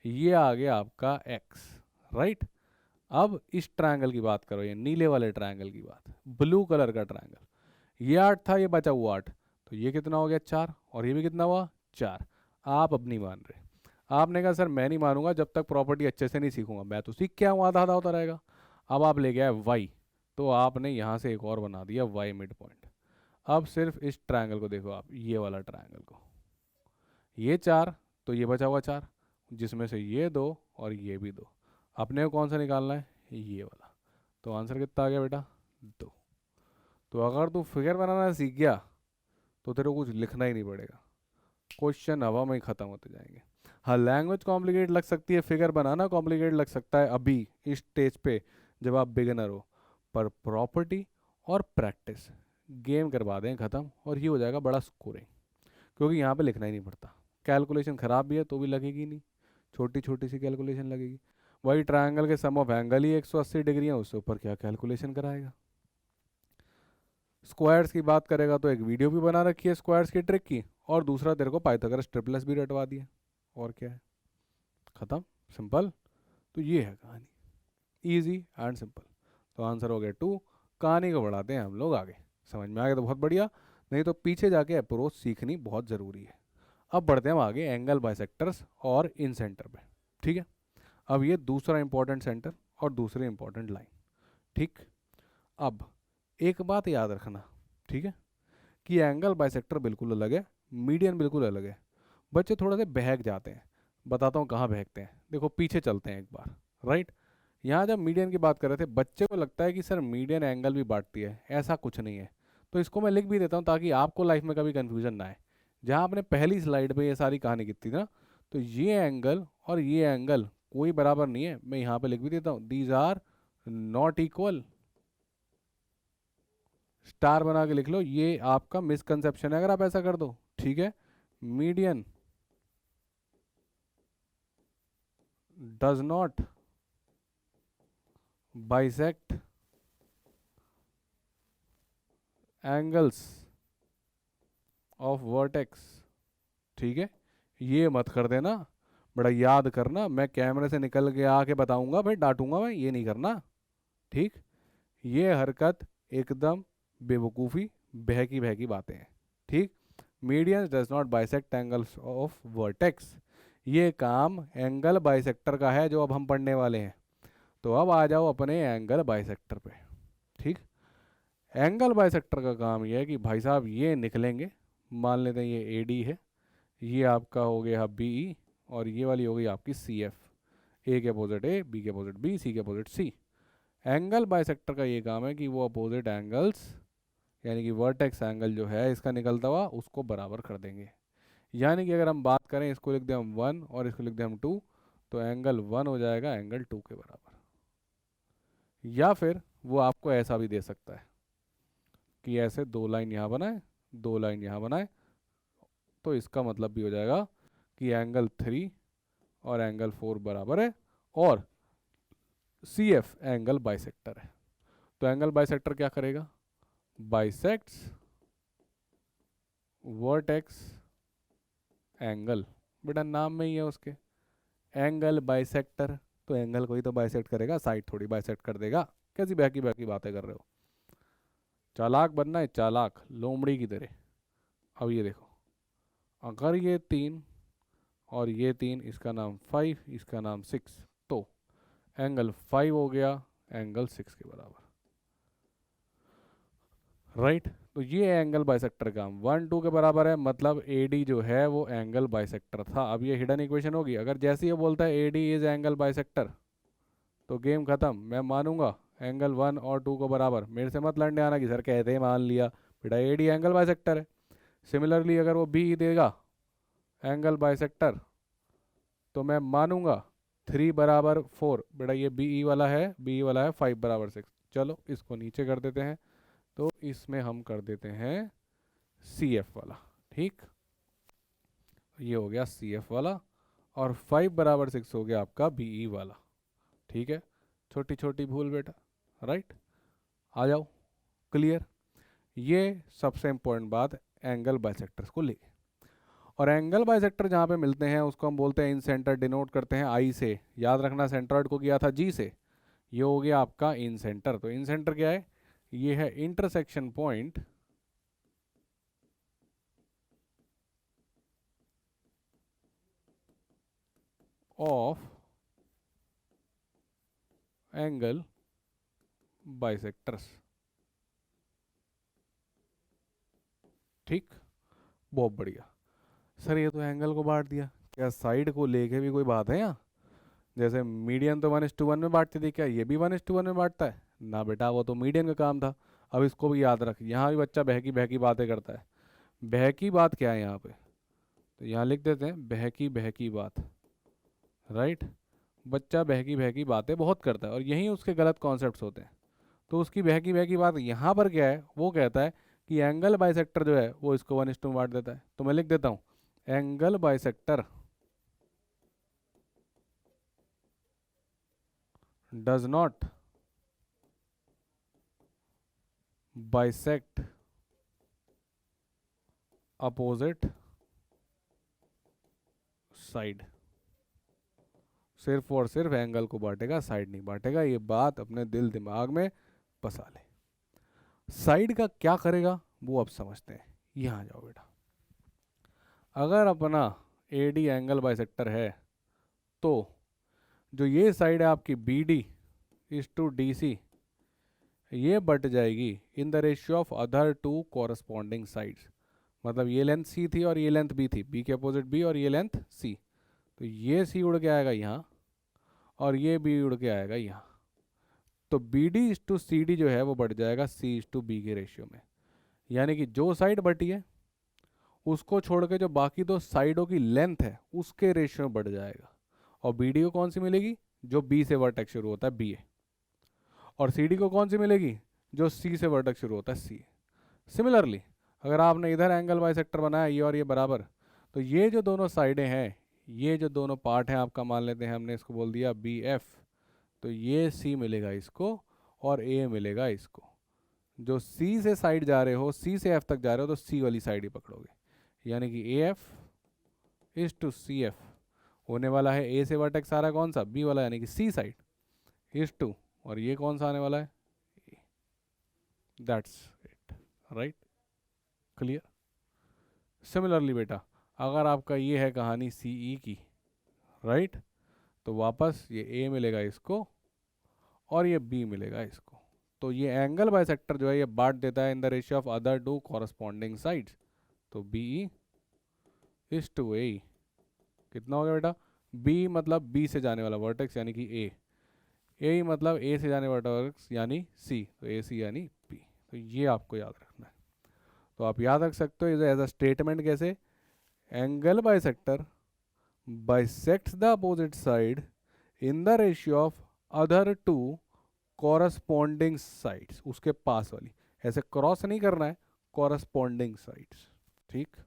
ये आ गया आपका x, राइट। अब इस ट्रायंगल की बात करो, ये नीले वाले ट्रायंगल की बात, ब्लू कलर का ट्रायंगल। ये 8 था, ये बचा हुआ 8, तो ये कितना हो गया 4, और ये भी कितना हुआ 4। आप अब नहीं मान रहे। आपने कहा सर मैं नहीं मानूंगा जब तक प्रॉपर्टी अच्छे से नहीं सीखूंगा। मैं तो सीख के आऊँ, आधा आधा होता रहेगा। अब आप ले गया वाई, तो आपने यहाँ से एक और बना दिया वाई मिड पॉइंट। अब सिर्फ इस ट्रायंगल को देखो आप, ये वाला ट्रायंगल को, ये 4, तो ये बचा हुआ 4, जिसमें से ये 2 और ये भी 2। अपने को कौन सा निकालना है, ये वाला। तो आंसर कितना आ गया बेटा, 2। तो अगर तू फिगर बनाना सीख गया तो तेरे को कुछ लिखना ही नहीं पड़ेगा, क्वेश्चन हवा में ही खत्म होते जाएंगे। हाँ, लैंग्वेज कॉम्प्लिकेट लग सकती है, फिगर बनाना कॉम्प्लिकेट लग सकता है अभी इस स्टेज पे जब आप बिगिनर हो, पर प्रॉपर्टी और प्रैक्टिस गेम करवा दें ख़त्म, और ये हो जाएगा बड़ा स्कोरिंग, क्योंकि यहाँ पे लिखना ही नहीं पड़ता। कैलकुलेशन ख़राब भी है तो भी लगेगी नहीं, छोटी छोटी सी कैलकुलेशन लगेगी। वही ट्रायंगल के सम ऑफ एंगल ही 180 डिग्री है, उससे ऊपर क्या कैलकुलेशन कराएगा। स्क्वायर्स की बात करेगा तो एक वीडियो भी बना रखी है स्क्वायर्स की ट्रिक की, और दूसरा तेरे को पाइथागोरस ट्रिपलेस भी रटवा दिया, और क्या है, खत्म, सिंपल। तो ये है कहानी, इजी एंड सिंपल। तो आंसर हो गया 2। कहानी को बढ़ाते हैं हम लोग आगे, समझ में आ गया तो बहुत बढ़िया, नहीं तो पीछे जाके अप्रोच सीखनी बहुत ज़रूरी है। अब बढ़ते हैं हम आगे एंगल बाइसेक्टर्स और इन सेंटर पे, ठीक है। अब ये दूसरा इंपॉर्टेंट सेंटर और दूसरी इंपॉर्टेंट लाइन, ठीक। अब एक बात याद रखना, ठीक है, कि एंगल बाइसेक्टर बिल्कुल अलग है, मीडियन बिल्कुल अलग है। बच्चे थोड़ा से बहक जाते हैं, बताता हूँ कहाँ बहकते हैं। देखो पीछे चलते हैं एक बार, राइट। यहाँ जब मीडियन की बात कर रहे थे, बच्चे को लगता है कि सर मीडियन एंगल भी बांटती है, ऐसा कुछ नहीं है। तो इसको मैं लिख भी देता हूँ ताकि आपको लाइफ में कभी कन्फ्यूजन ना आए। जहाँ आपने पहली स्लाइड पे ये सारी कहानी की थी ना, तो ये एंगल और ये एंगल कोई बराबर नहीं है, मैं यहाँ पे लिख भी देता हूँ, these are not equal. Star बना के लिख लो, ये आपका मिसकंसेप्शन है अगर आप ऐसा कर दो, ठीक है। Median does not bisect angles of vertex, ठीक है। ये मत कर देना, बड़ा याद करना, मैं कैमरे से निकल के आके बताऊंगा फिर डांटूंगा मैं, ये नहीं करना, ठीक। ये हरकत एकदम बेवकूफ़ी, बहकी बहकी बातें हैं, ठीक। Median does not bisect angles of vertex, ये काम एंगल बाइसेक्टर का है जो अब हम पढ़ने वाले हैं। तो अब आ जाओ अपने एंगल बाइसेक्टर पे, ठीक। एंगल बाइसेक्टर का काम ये है कि भाई साहब ये निकलेंगे, मान लेते हैं ये ए डी है, ये आपका हो गया बी ई, और ये वाली हो गई आपकी सी एफ। ए के अपोजिट ए, बी के अपोजिट बी, सी के अपोजिट सी। एंगल बाइसेक्टर का ये काम है कि वो अपोजिट एंगल्स, यानी कि वर्टेक्स एंगल जो है इसका निकलता हुआ, उसको बराबर कर देंगे। यानी कि अगर हम बात करें, इसको लिख दें हम 1 और इसको लिख दें हम 2, तो एंगल 1 हो जाएगा एंगल 2 के बराबर। या फिर वो आपको ऐसा भी दे सकता है कि ऐसे 2 लाइन यहाँ बनाए, 2 लाइन यहाँ बनाए, तो इसका मतलब भी हो जाएगा कि एंगल 3 और एंगल 4 बराबर है, और सी एफ एंगल बाइसेक्टर है। तो एंगल बाइसेक्टर क्या करेगा, बाइसेक्ट्स वर्टेक्स एंगल, बेटा नाम में ही है उसके, एंगल बाइसेक्टर, तो एंगल को ही तो बाइसेक्ट करेगा, साइड थोड़ी बाइसेक्ट कर देगा। कैसी बहकी बहकी बातें कर रहे हो, चालाक बनना है चालाक, लोमड़ी की तरह। अब ये देखो, अगर ये 3 और ये 3, इसका नाम 5, इसका नाम 6, तो एंगल 5 हो गया एंगल 6 के बराबर, राइट। तो ये एंगल बाइसेक्टर का 1 2 के बराबर है, मतलब ए डी जो है वो एंगल बाइसेक्टर था। अब ये हिडन इक्वेशन होगी, अगर जैसे ये बोलता है ए डी इज एंगल बाइसेक्टर, तो गेम खत्म, मैं मानूंगा एंगल 1 और 2 को बराबर। मेरे से मत लड़ने आना कि सर कहते हैं मान लिया, बेटा ए डी एंगल बाइसेक्टर है। सिमिलरली अगर वो बी देगा एंगल बाइसेक्टर, तो मैं मानूंगा 3 बराबर 4, बेटा ये बी ई वाला है, बी ई वाला है 5 बराबर 6। चलो इसको नीचे कर देते हैं, तो इसमें हम कर देते हैं सी एफ वाला, ठीक। ये हो गया सी एफ वाला, और 5 बराबर 6 हो गया आपका बी ई वाला, ठीक है। छोटी छोटी भूल बेटा, राइट। आ जाओ, क्लियर। ये सबसे इंपॉर्टेंट बात एंगल बाइसेक्टर्स को लेके। और एंगल बाइसेक्टर जहाँ पे मिलते हैं उसको हम बोलते हैं इन सेंटर, डिनोट करते हैं आई से। याद रखना सेंट्रॉइड को किया था जी से, ये हो गया आपका इन सेंटर। तो इन सेंटर क्या है, ये है intersection point of angle bisectors. ठीक, बहुत बढ़िया सर। ये तो एंगल को बांट दिया, क्या साइड को लेके भी कोई बात है यहाँ? जैसे मीडियन तो 1:1 में बांटती थी, क्या ये भी 1:1 में बांटता है? ना बेटा, वो तो मीडियन का काम था। अब इसको भी याद रख, यहाँ भी बच्चा बहकी बहकी बातें करता है। बहकी बात क्या है यहाँ पे, तो यहाँ लिख देते हैं बहकी बहकी बात। राइट, बच्चा बहकी बहकी बातें बहुत करता है और यही उसके गलत कॉन्सेप्ट्स होते हैं। तो उसकी बहकी बहकी बात यहाँ पर क्या है, वो कहता है कि एंगल बाइसेक्टर जो है वो इसको 1:2 में बांट देता है। तो मैं लिख देता हूँ angle bisector does not bisect opposite side. सिर्फ और सिर्फ एंगल को बांटेगा, साइड नहीं बांटेगा। ये बात अपने दिल दिमाग में बसा ले। साइड का क्या करेगा वो अब समझते हैं। यहाँ जाओ बेटा, अगर अपना एडी एंगल बाइसेक्टर है तो जो ये साइड है आपकी B D is to D C, ये बट जाएगी in the ratio of other two corresponding sides. मतलब ये लेंथ सी थी और ये लेंथ बी थी, बी के अपोजिट बी और ये लेंथ सी। तो ये सी उड़ के आएगा यहाँ और ये बी उड़ के आएगा यहाँ। तो B D is to C D जो है वो बढ़ जाएगा सी इज टू बी के रेशियो में। यानी कि जो साइड बटी है उसको छोड़ के जो बाकी दो साइडों की लेंथ है उसके रेशियो में बढ़ जाएगा। और बी डी को कौन सी मिलेगी, जो बी से वर्टेक्स शुरू होता है बी ए। और सी डी को कौन सी मिलेगी, जो सी से वर्टेक्स शुरू होता है सी ए। सिमिलरली अगर आपने इधर एंगल बाइसेक्टर बनाया ये और ये बराबर, तो ये जो दोनों साइडें हैं, ये जो दोनों पार्ट हैं आपका, मान लेते हैं हमने इसको बोल दिया बी एफ, तो ये सी मिलेगा इसको और ए मिलेगा इसको। जो सी से साइड जा रहे हो, सी से एफ तक जा रहे हो, तो सी वाली साइड ही पकड़ोगे। यानी कि A F is to C F होने वाला है। ए से वर्टेक्स आ रहा है कौन सा, बी वाला, यानी कि सी साइड इज टू, और ये कौन सा आने वाला है, that's it. Right, clear. Similarly बेटा, अगर आपका ये है कहानी सी ई की, राइट, तो वापस ये ए मिलेगा इसको और ये बी मिलेगा इसको। तो ये एंगल बाइसेक्टर जो है ये बांट देता है in the ratio of other two corresponding sides. तो B E is to A, कितना हो गया बेटा, बी मतलब बी से जाने वाला वर्टेक्स यानी कि ए मतलब ए से जाने वाला वर्टेक्स यानी सी, तो ए सी यानी बी। तो ये आपको याद रखना है। तो आप याद रख सकते हो एज अ स्टेटमेंट कैसे, angle bisector bisects the opposite side in the ratio of other two corresponding sides। उसके पास वाली, ऐसे क्रॉस नहीं करना है, corresponding sides। ठीक,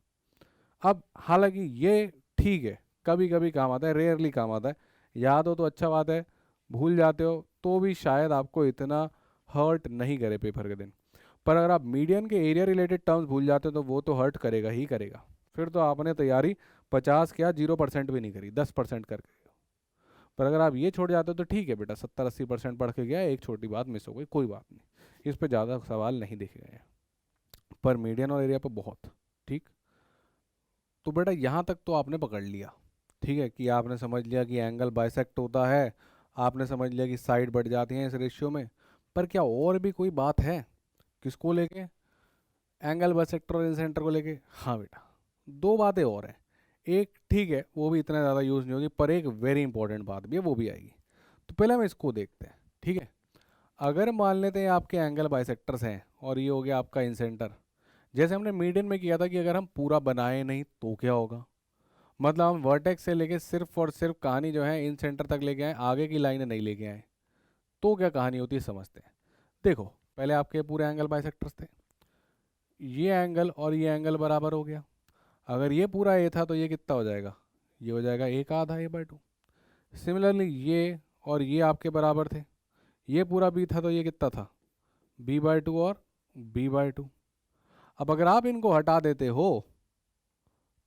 अब हालांकि ये ठीक है, कभी कभी काम आता है, रेयरली काम आता है। याद हो तो अच्छा बात है, भूल जाते हो तो भी शायद आपको इतना हर्ट नहीं करे पेपर के दिन। पर अगर आप मीडियन के एरिया रिलेटेड टर्म्स भूल जाते हो तो वो तो हर्ट करेगा ही करेगा। फिर तो आपने तैयारी 50 क्या 0% भी नहीं करी, 10% करके। पर अगर आप ये छोड़ जाते हो तो ठीक है बेटा, 70-80% पढ़ के गया, एक छोटी बात मिस हो गई, कोई बात नहीं, इस पर ज़्यादा सवाल नहीं देखे गए हैं। पर मीडियन और एरिया पर बहुत। ठीक, तो बेटा यहाँ तक तो आपने पकड़ लिया। ठीक है, कि आपने समझ लिया कि एंगल बाइसेक्ट होता है, आपने समझ लिया कि साइड बढ़ जाती हैं इस रेशियो में। पर क्या और भी कोई बात है, किसको लेके, एंगल बाइसेक्टर और इंसेंटर को लेके? हाँ बेटा, दो बातें और हैं। एक ठीक है, वो भी इतना ज़्यादा यूज़ नहीं होगी, पर एक वेरी इंपॉर्टेंट बात भी है, वो भी आएगी। तो पहले हम इसको देखते हैं। ठीक है, अगर मान लेते हैं आपके एंगल बाइसेक्टर्स हैं और ये हो गया आपका इंसेंटर। जैसे हमने मीडियन में किया था कि अगर हम पूरा बनाए नहीं तो क्या होगा, मतलब हम वर्टेक्स से लेके सिर्फ और सिर्फ कहानी जो है इन सेंटर तक लेके आए, आगे की लाइनें नहीं लेके आए, तो क्या कहानी होती है समझते हैं। देखो, पहले आपके पूरे एंगल बाइसेक्टर्स थे, ये एंगल और ये एंगल बराबर हो गया। अगर ये पूरा ए था तो ये कितना हो जाएगा, ये हो जाएगा ए का आधा, A/2। सिमिलरली ये और ये आपके बराबर थे, ये पूरा बी था तो ये कितना था, B/2 और B/2। अब अगर आप इनको हटा देते हो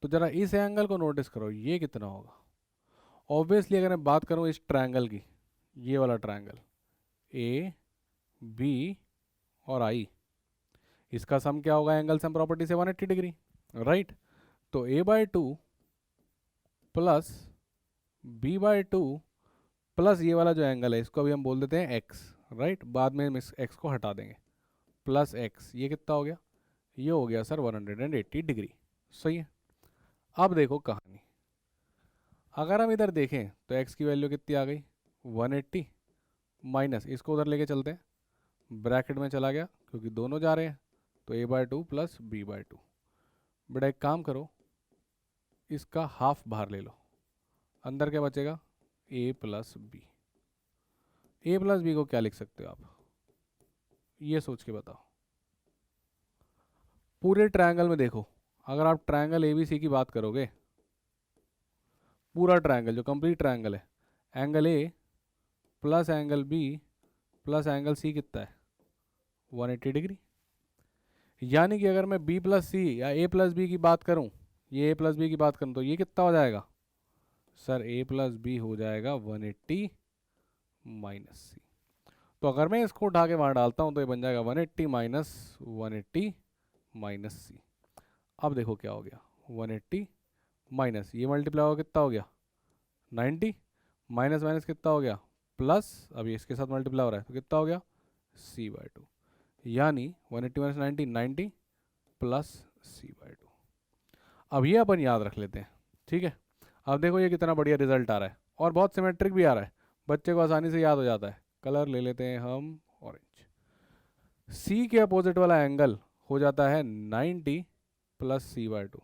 तो जरा इस एंगल को नोटिस करो, ये कितना होगा। ऑब्वियसली अगर मैं बात करूँ इस ट्रायंगल की, ये वाला ट्रायंगल, ए बी और आई, इसका सम क्या होगा एंगल सम प्रॉपर्टी से 180 डिग्री, राइट। तो A by two plus B by two plus ये वाला जो एंगल है इसको अभी हम बोल देते हैं एक्स, राइट, बाद में हम इस एक्स को हटा देंगे, प्लस एक्स, ये कितना हो गया, ये हो गया सर 180 डिग्री, सही है। अब देखो कहानी, अगर हम इधर देखें तो x की वैल्यू कितनी आ गई 180, माइनस इसको उधर लेके चलते हैं, ब्रैकेट में चला गया क्योंकि दोनों जा रहे हैं, तो a by two plus B by two. बेटा एक काम करो, इसका हाफ बाहर ले लो, अंदर क्या बचेगा a plus B. A plus B को क्या लिख सकते हो आप, ये सोच के बताओ। पूरे ट्रायंगल में देखो, अगर आप ट्रायंगल ए बी सी की बात करोगे, पूरा ट्रायंगल जो कंप्लीट ट्रायंगल है, angle A plus angle B plus angle C कितना है 180 डिग्री। यानी कि अगर मैं b प्लस सी या a प्लस बी की बात करूं, ये a प्लस बी की बात करूं, तो ये कितना हो जाएगा सर, a प्लस बी हो जाएगा 180 माइनस सी। तो अगर मैं इसको उठा के वहां डालता हूं तो ये बन जाएगा 180 माइनस 180 माइनस सी। अब देखो क्या हो गया, 180 माइनस ये मल्टीप्लाई होगा कितना हो गया 90, माइनस माइनस कितना हो गया प्लस, अब ये इसके साथ मल्टीप्लाई हो रहा है तो कितना हो गया सी बाय टू। यानी 180 minus 90 90 plus C by two. अब ये अपन याद रख लेते हैं, ठीक है। अब देखो ये कितना बढ़िया रिजल्ट आ रहा है और बहुत सिमेट्रिक भी आ रहा है, बच्चे को आसानी से याद हो जाता है। कलर ले लेते हैं हम ऑरेंज। सी के अपोजिट वाला एंगल हो जाता है 90 plus C by two.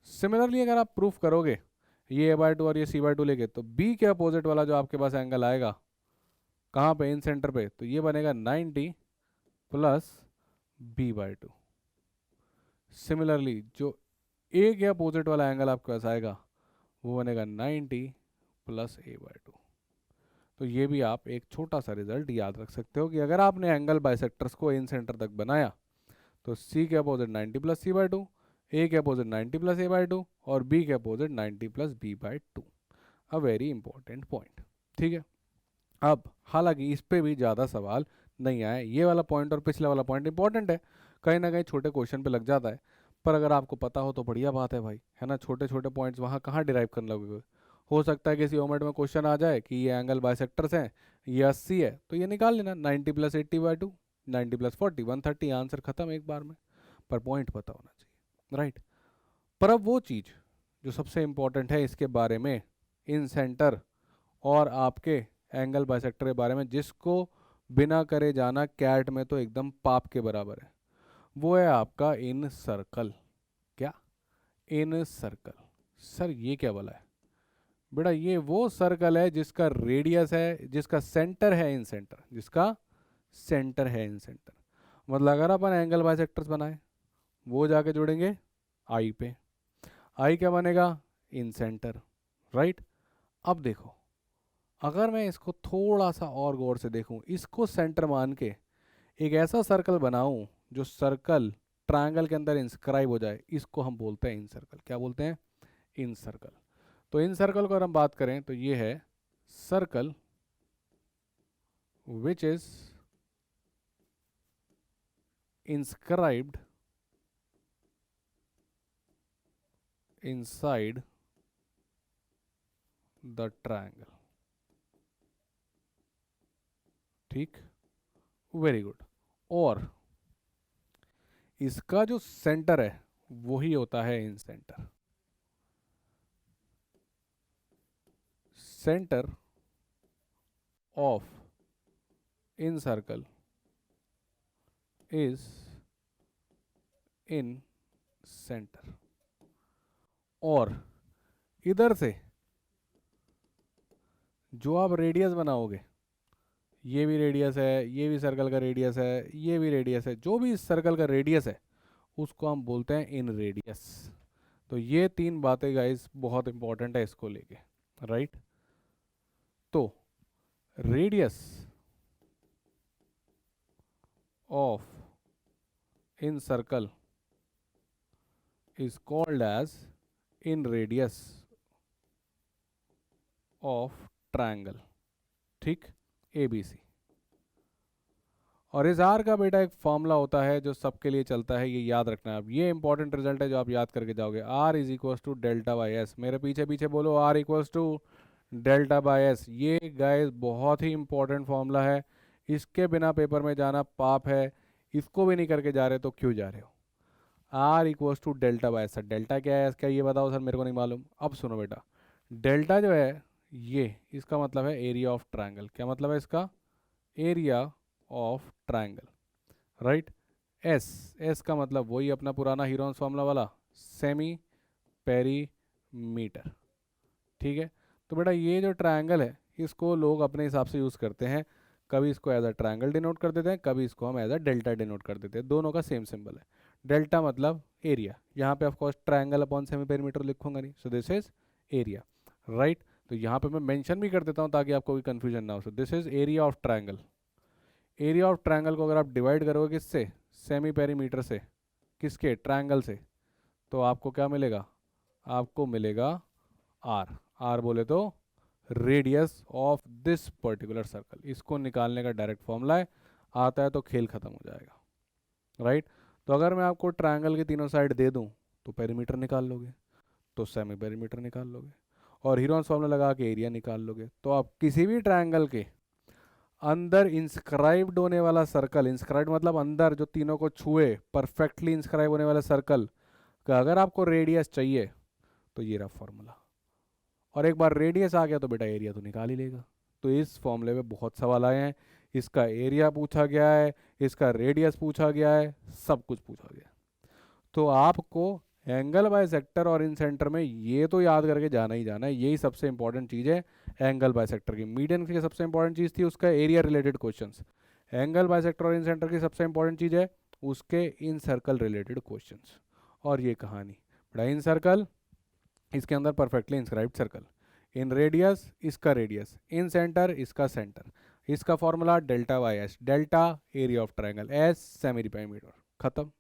Similarly अगर आप प्रूफ करोगे ये ए बाय टू और ये सी बाय टू लेके, तो बी के अपोजिट वाला जो आपके पास एंगल आएगा कहाँ पे, इन सेंटर पे, तो ये बनेगा 90 plus B by two. Similarly जो ए के अपोजिट वाला एंगल आपके पास आएगा वो बनेगा 90 प्लस ए बाय टू। तो ये भी आप एक छोटा सा रिजल्ट याद रख सकते हो कि अगर आपने एंगल बाइसेक्टर्स को इन सेंटर तक बनाया तो सी के opposite 90 plus C by two, A के opposite 90 plus A by two और बी के opposite 90 plus B by two. A very important point, ठीक है। अब हालांकि इस पे भी ज़्यादा सवाल नहीं आए, ये वाला पॉइंट और पिछला वाला पॉइंट इंपॉर्टेंट है, कहीं ना कहीं छोटे क्वेश्चन पे लग जाता है, पर अगर आपको पता हो तो बढ़िया बात है भाई, है ना। छोटे छोटे पॉइंट्स वहाँ कहाँ डिराइव करने लगोगे, हो सकता है किसी ओमेट में क्वेश्चन आ जाए कि ये एंगल बाइसेक्टर्स हैं, ये 80 है, तो ये निकाल लेना 90 plus 80 by two, 90 plus 40 130, answer खत्म एक बार में। पर पॉइंट पता होना चाहिए, राइट। पर अब वो चीज़ जो सबसे इम्पोर्टेंट है इसके बारे में, इन सेंटर और आपके एंगल बाइसेक्टर के बारे में, जिसको बिना करे जाना कैट में तो एकदम पाप के बराबर है, वो है आपका इन सर्कल। क्या इन सर्कल, सर ये क्या बोला है बेटा, ये वो सर्कल है जिसका रेडियस है, जिसका सेंटर है इन सेंटर, जिसका सेंटर है इन सेंटर। मतलब अगर अपन एंगल बाइसेक्टर्स बनाए, वो जाके जुड़ेंगे आई पे, आई क्या बनेगा इन सेंटर, राइट। अब देखो अगर मैं इसको थोड़ा सा और गौर से देखूं, इसको सेंटर मान के एक ऐसा सर्कल बनाऊं जो सर्कल ट्रायंगल के अंदर इंस्क्राइब हो जाए, इसको हम बोलते हैं इन सर्कल। क्या बोलते हैं इन सर्कल। तो इन सर्कल को अगर हम बात करें तो ये है circle which is inscribed inside the triangle, ठीक, वेरी गुड। और इसका जो सेंटर है वही होता है incentre. Centre of incircle is incentre. और इधर से जो आप रेडियस बनाओगे, ये भी रेडियस है, ये भी सर्कल का रेडियस है, ये भी रेडियस है, जो भी इस सर्कल का रेडियस है उसको हम बोलते हैं इन रेडियस। तो ये तीन बातें गाइस बहुत इंपॉर्टेंट है इसको लेके, राइट। तो radius of in circle is called as in radius of triangle, ठीक, ABC। और इस आर का बेटा एक फॉर्मूला होता है जो सबके लिए चलता है, ये याद रखना है। अब ये इंपॉर्टेंट रिजल्ट है जो आप याद करके जाओगे। R is equals to delta by S. मेरे पीछे पीछे बोलो, R equals to delta by S. ये गाइस बहुत ही इंपॉर्टेंट फॉर्मूला है, इसके बिना पेपर में जाना पाप है। इसको भी नहीं करके जा रहे तो क्यों जा रहे हो। R equals to delta by S. Sir delta क्या है, क्या ये बताओ सर, मेरे को नहीं मालूम। अब सुनो बेटा, डेल्टा जो है ये, इसका मतलब है एरिया ऑफ ट्रायंगल। क्या मतलब है इसका? Area of triangle, right. S, S का मतलब वही अपना पुराना हीरोन्स फार्मूला वाला, सेमी पेरीमीटर। ठीक है, तो बेटा ये जो ट्रायंगल है इसको लोग अपने हिसाब से यूज़ करते हैं। कभी इसको एज अ ट्रायंगल डिनोट कर देते हैं, कभी इसको हम एज अ डेल्टा डिनोट कर देते हैं। दोनों का सेम सिंबल है। डेल्टा मतलब एरिया, यहाँ पे of course triangle upon semi perimeter लिखूंगा नहीं, सो दिस इज एरिया, राइट। तो यहाँ पे मैं मेंशन भी कर देता हूँ ताकि आपको कोई कन्फ्यूजन ना हो। सो this is area of triangle. Area of triangle को अगर आप डिवाइड करोगे किससे? सेमी पेरीमीटर से। किसके? ट्रायंगल से। तो आपको क्या मिलेगा? आपको मिलेगा आर। आर बोले तो radius of this particular circle. इसको निकालने का डायरेक्ट फॉर्मूला है, आता है तो खेल खत्म हो जाएगा, राइट। तो अगर मैं आपको ट्रायंगल की तीनों साइड दे दूं तो पेरीमीटर निकाल लोगे, तो सेमी पेरीमीटर निकाल लोगे, और हीरोन्स फॉर्मूला लगा के एरिया निकाल लोगे। तो आप किसी भी ट्रायंगल के अंदर इंस्क्राइब्ड होने वाला सर्कल, इंस्क्राइब्ड मतलब अंदर जो तीनों को छुए परफेक्टली इंस्क्राइब होने वाला सर्कल का अगर आपको रेडियस चाहिए तो ये रहा फॉर्मूला। और एक बार रेडियस आ गया तो बेटा एरिया तो निकाल ही लेगा। तो इस फॉर्मूले में बहुत सवाल आए हैं, इसका एरिया पूछा गया है, इसका रेडियस पूछा गया है, सब कुछ पूछा गया है। तो आपको एंगल बाय सेक्टर और इन सेंटर में ये तो याद करके जाना ही जाना है, यही सबसे इंपॉर्टेंट चीज़ है। एंगल बाय सेक्टर की मीडियन की सबसे इंपॉर्टेंट चीज़ थी उसका area related questions. Angle by sector और इन सेंटर की सबसे इंपॉर्टेंट चीज़ है उसके इन सर्कल रिलेटेड क्वेश्चंस। और ये कहानी बड़ा इन सर्कल, इसके अंदर perfectly inscribed circle, in radius इसका रेडियस, इन सेंटर इसका सेंटर, इसका formula delta by S. Delta area of triangle, S semi perimeter, खत्म।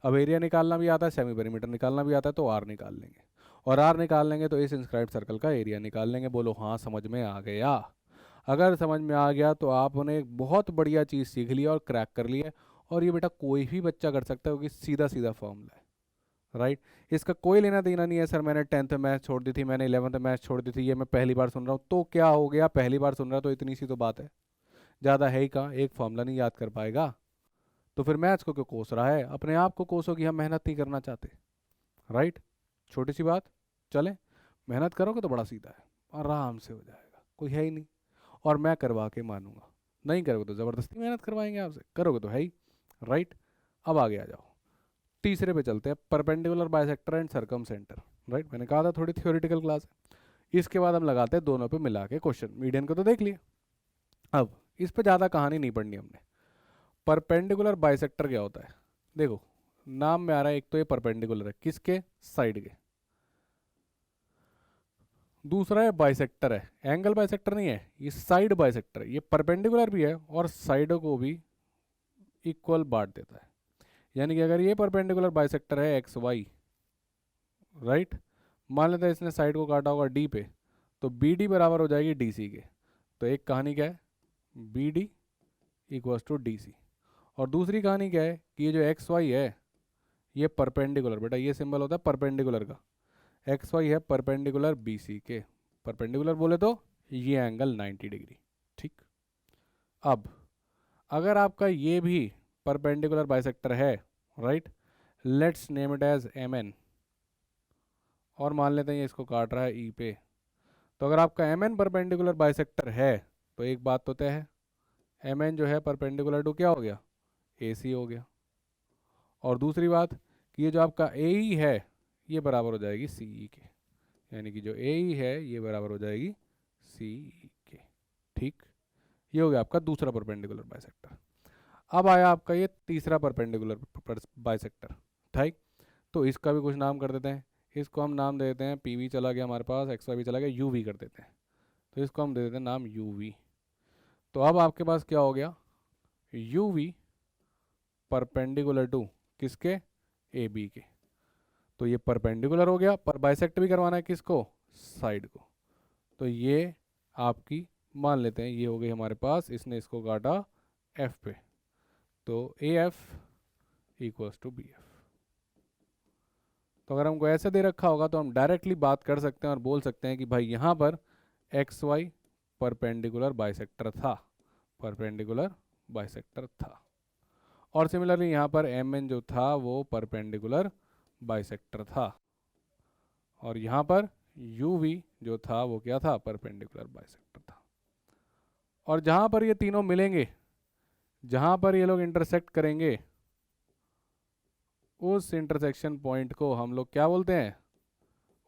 अब एरिया निकालना भी आता है, सेमी पेरीमीटर निकालना भी आता है, तो आर निकाल लेंगे। और आर निकाल लेंगे तो इस इंस्क्राइब्ड सर्कल का एरिया निकाल लेंगे। बोलो हाँ समझ में आ गया? अगर समझ में आ गया तो आपने एक बहुत बढ़िया चीज़ सीख ली और क्रैक कर ली है। और ये बेटा कोई भी बच्चा कर सकता है क्योंकि सीधा सीधा फॉर्मूला है, राइट। इसका कोई लेना देना नहीं है सर मैंने 10th मैथ छोड़ दी थी, मैंने 11th मैथ छोड़ दी थी, ये मैं पहली बार सुन रहा हूँ। तो क्या हो गया, पहली बार सुन रहा तो इतनी सी तो बात है, ज़्यादा है ही कहाँ, एक फॉर्मूला नहीं याद कर पाएगा तो फिर मैथ्स को क्यों कोस रहा है? अपने आप को कोसो कि हम मेहनत नहीं करना चाहते, राइट। छोटी सी बात, चले मेहनत करोगे तो बड़ा सीधा है, आराम से हो जाएगा, कोई है ही नहीं। और मैं करवा के मानूंगा, नहीं करोगे तो ज़बरदस्ती मेहनत करवाएंगे आपसे, करोगे तो है ही, राइट। अब आगे आ जाओ, तीसरे पे चलते हैं, perpendicular bisector and circumcentre, right. मैंने कहा था थोड़ी थियोरिटिकल क्लास है। इसके बाद हम लगाते हैं दोनों पे मिला के क्वेश्चन। मीडियन को तो देख लिया, अब इस पे ज़्यादा कहानी नहीं पढ़नी हमने। परपेंडिकुलर बाइसेक्टर क्या होता है? देखो नाम में आ रहा है, एक तो ये परपेंडिकुलर है किसके? साइड के। दूसरा है बाइसेक्टर है, एंगल बाइसेक्टर नहीं है, ये साइड बाइसेक्टर है। ये परपेंडिकुलर भी है और साइडों को भी इक्वल बांट देता है। यानी कि अगर ये परपेंडिकुलर बाइसेक्टर है एक्स वाई, राइट, मान लेते हैं इसने साइड को काटा होगा डी पे, तो बी डी बराबर हो जाएगी डी सी के। तो एक कहानी क्या है, B D equals to D C. और दूसरी कहानी क्या है कि ये जो एक्स वाई है ये परपेंडिकुलर, बेटा ये सिंबल होता है परपेंडिकुलर का, एक्स वाई है परपेंडिकुलर बी सी के। परपेंडिकुलर बोले तो ये एंगल 90 डिग्री, ठीक। अब अगर आपका ये भी परपेंडिकुलर बाइसेक्टर है, right, let's name it as M N, और मान लेते हैं ये इसको काट रहा है ई पे। तो अगर आपका एम एन परपेंडिकुलर बाइसेक्टर है तो एक बात तो तय है, एम एन जो है परपेंडिकुलर टू क्या हो गया? ए सी हो गया। और दूसरी बात कि ये जो आपका ए ई है ये बराबर हो जाएगी सी ई के, यानी कि जो ए ई है ये बराबर हो जाएगी सी ई के, ठीक। ये हो गया आपका दूसरा परपेंडिकुलर बाइसेक्टर। अब आया आपका ये तीसरा परपेंडिकुलर बाइसेक्टर, ठीक। तो इसका भी कुछ नाम कर देते हैं, इसको हम नाम दे देते हैं, पी वी चला गया हमारे पास, एक्स वाई भी चला गया, यू वी कर देते हैं। तो इसको हम दे देते हैं नाम यू वी। तो अब आपके पास क्या हो गया, यू वी परपेंडिकुलर टू किसके? ए बी के। तो ये परपेंडिकुलर हो गया, पर बाइसेक्ट भी करवाना है किसको? साइड को। तो ये आपकी मान लेते हैं ये हो गई हमारे पास, इसने इसको काटा एफ पे, तो A F equals to B F. तो अगर हमको ऐसे दे रखा होगा तो हम डायरेक्टली बात कर सकते हैं और बोल सकते हैं कि भाई यहाँ पर एक्स वाई परपेंडिकुलर बाइसेक्टर था, परपेंडिकुलर बाइसेक्टर था। और सिमिलरली यहाँ पर एम एन जो था वो परपेंडिकुलर बाइसेक्टर था, और यहाँ पर यू वी जो था वो क्या था, परपेंडिकुलर बाइसेक्टर था। और जहाँ पर ये तीनों मिलेंगे, जहाँ पर ये लोग इंटरसेक्ट करेंगे, उस इंटरसेक्शन पॉइंट को हम लोग क्या बोलते हैं,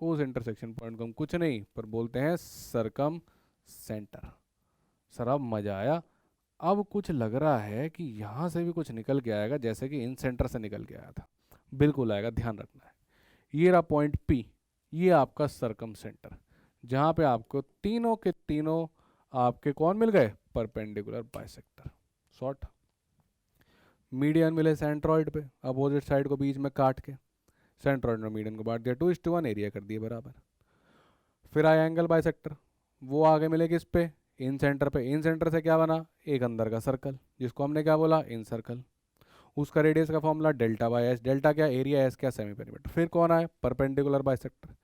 उस इंटरसेक्शन पॉइंट को हम कुछ नहीं पर बोलते हैं सरकम सेंटर। सर अब मजा आया। अब कुछ लग रहा है कि यहाँ से भी कुछ निकल के आएगा, जैसे कि इन सेंटर से निकल के आया था। बिल्कुल आएगा, ध्यान रखना है। ये रहा पॉइंट पी, ये आपका सरकम सेंटर, जहाँ पे आपको तीनों के तीनों आपके कौन मिल गए, परपेंडिकुलर बाइसेक्टर। शॉर्ट मीडियन मिले सेंट्रॉइड पे, अपोजिट साइड को बीच में काट के सेंट्रॉइड और मीडियन को बांट दिया, 2:1 एरिया कर दिए बराबर। फिर आया एंगल बाइसेक्टर, वो आगे मिले किस पे, इन सेंटर पे। इन सेंटर से क्या बना, एक अंदर का सर्कल, जिसको हमने क्या बोला, इन सर्कल। उसका रेडियस का formula delta by S, delta क्या, एरिया, एस क्या, सेमी पेरीमीटर। फिर कौन आए, परपेंडिकुलर बाइसेक्टर।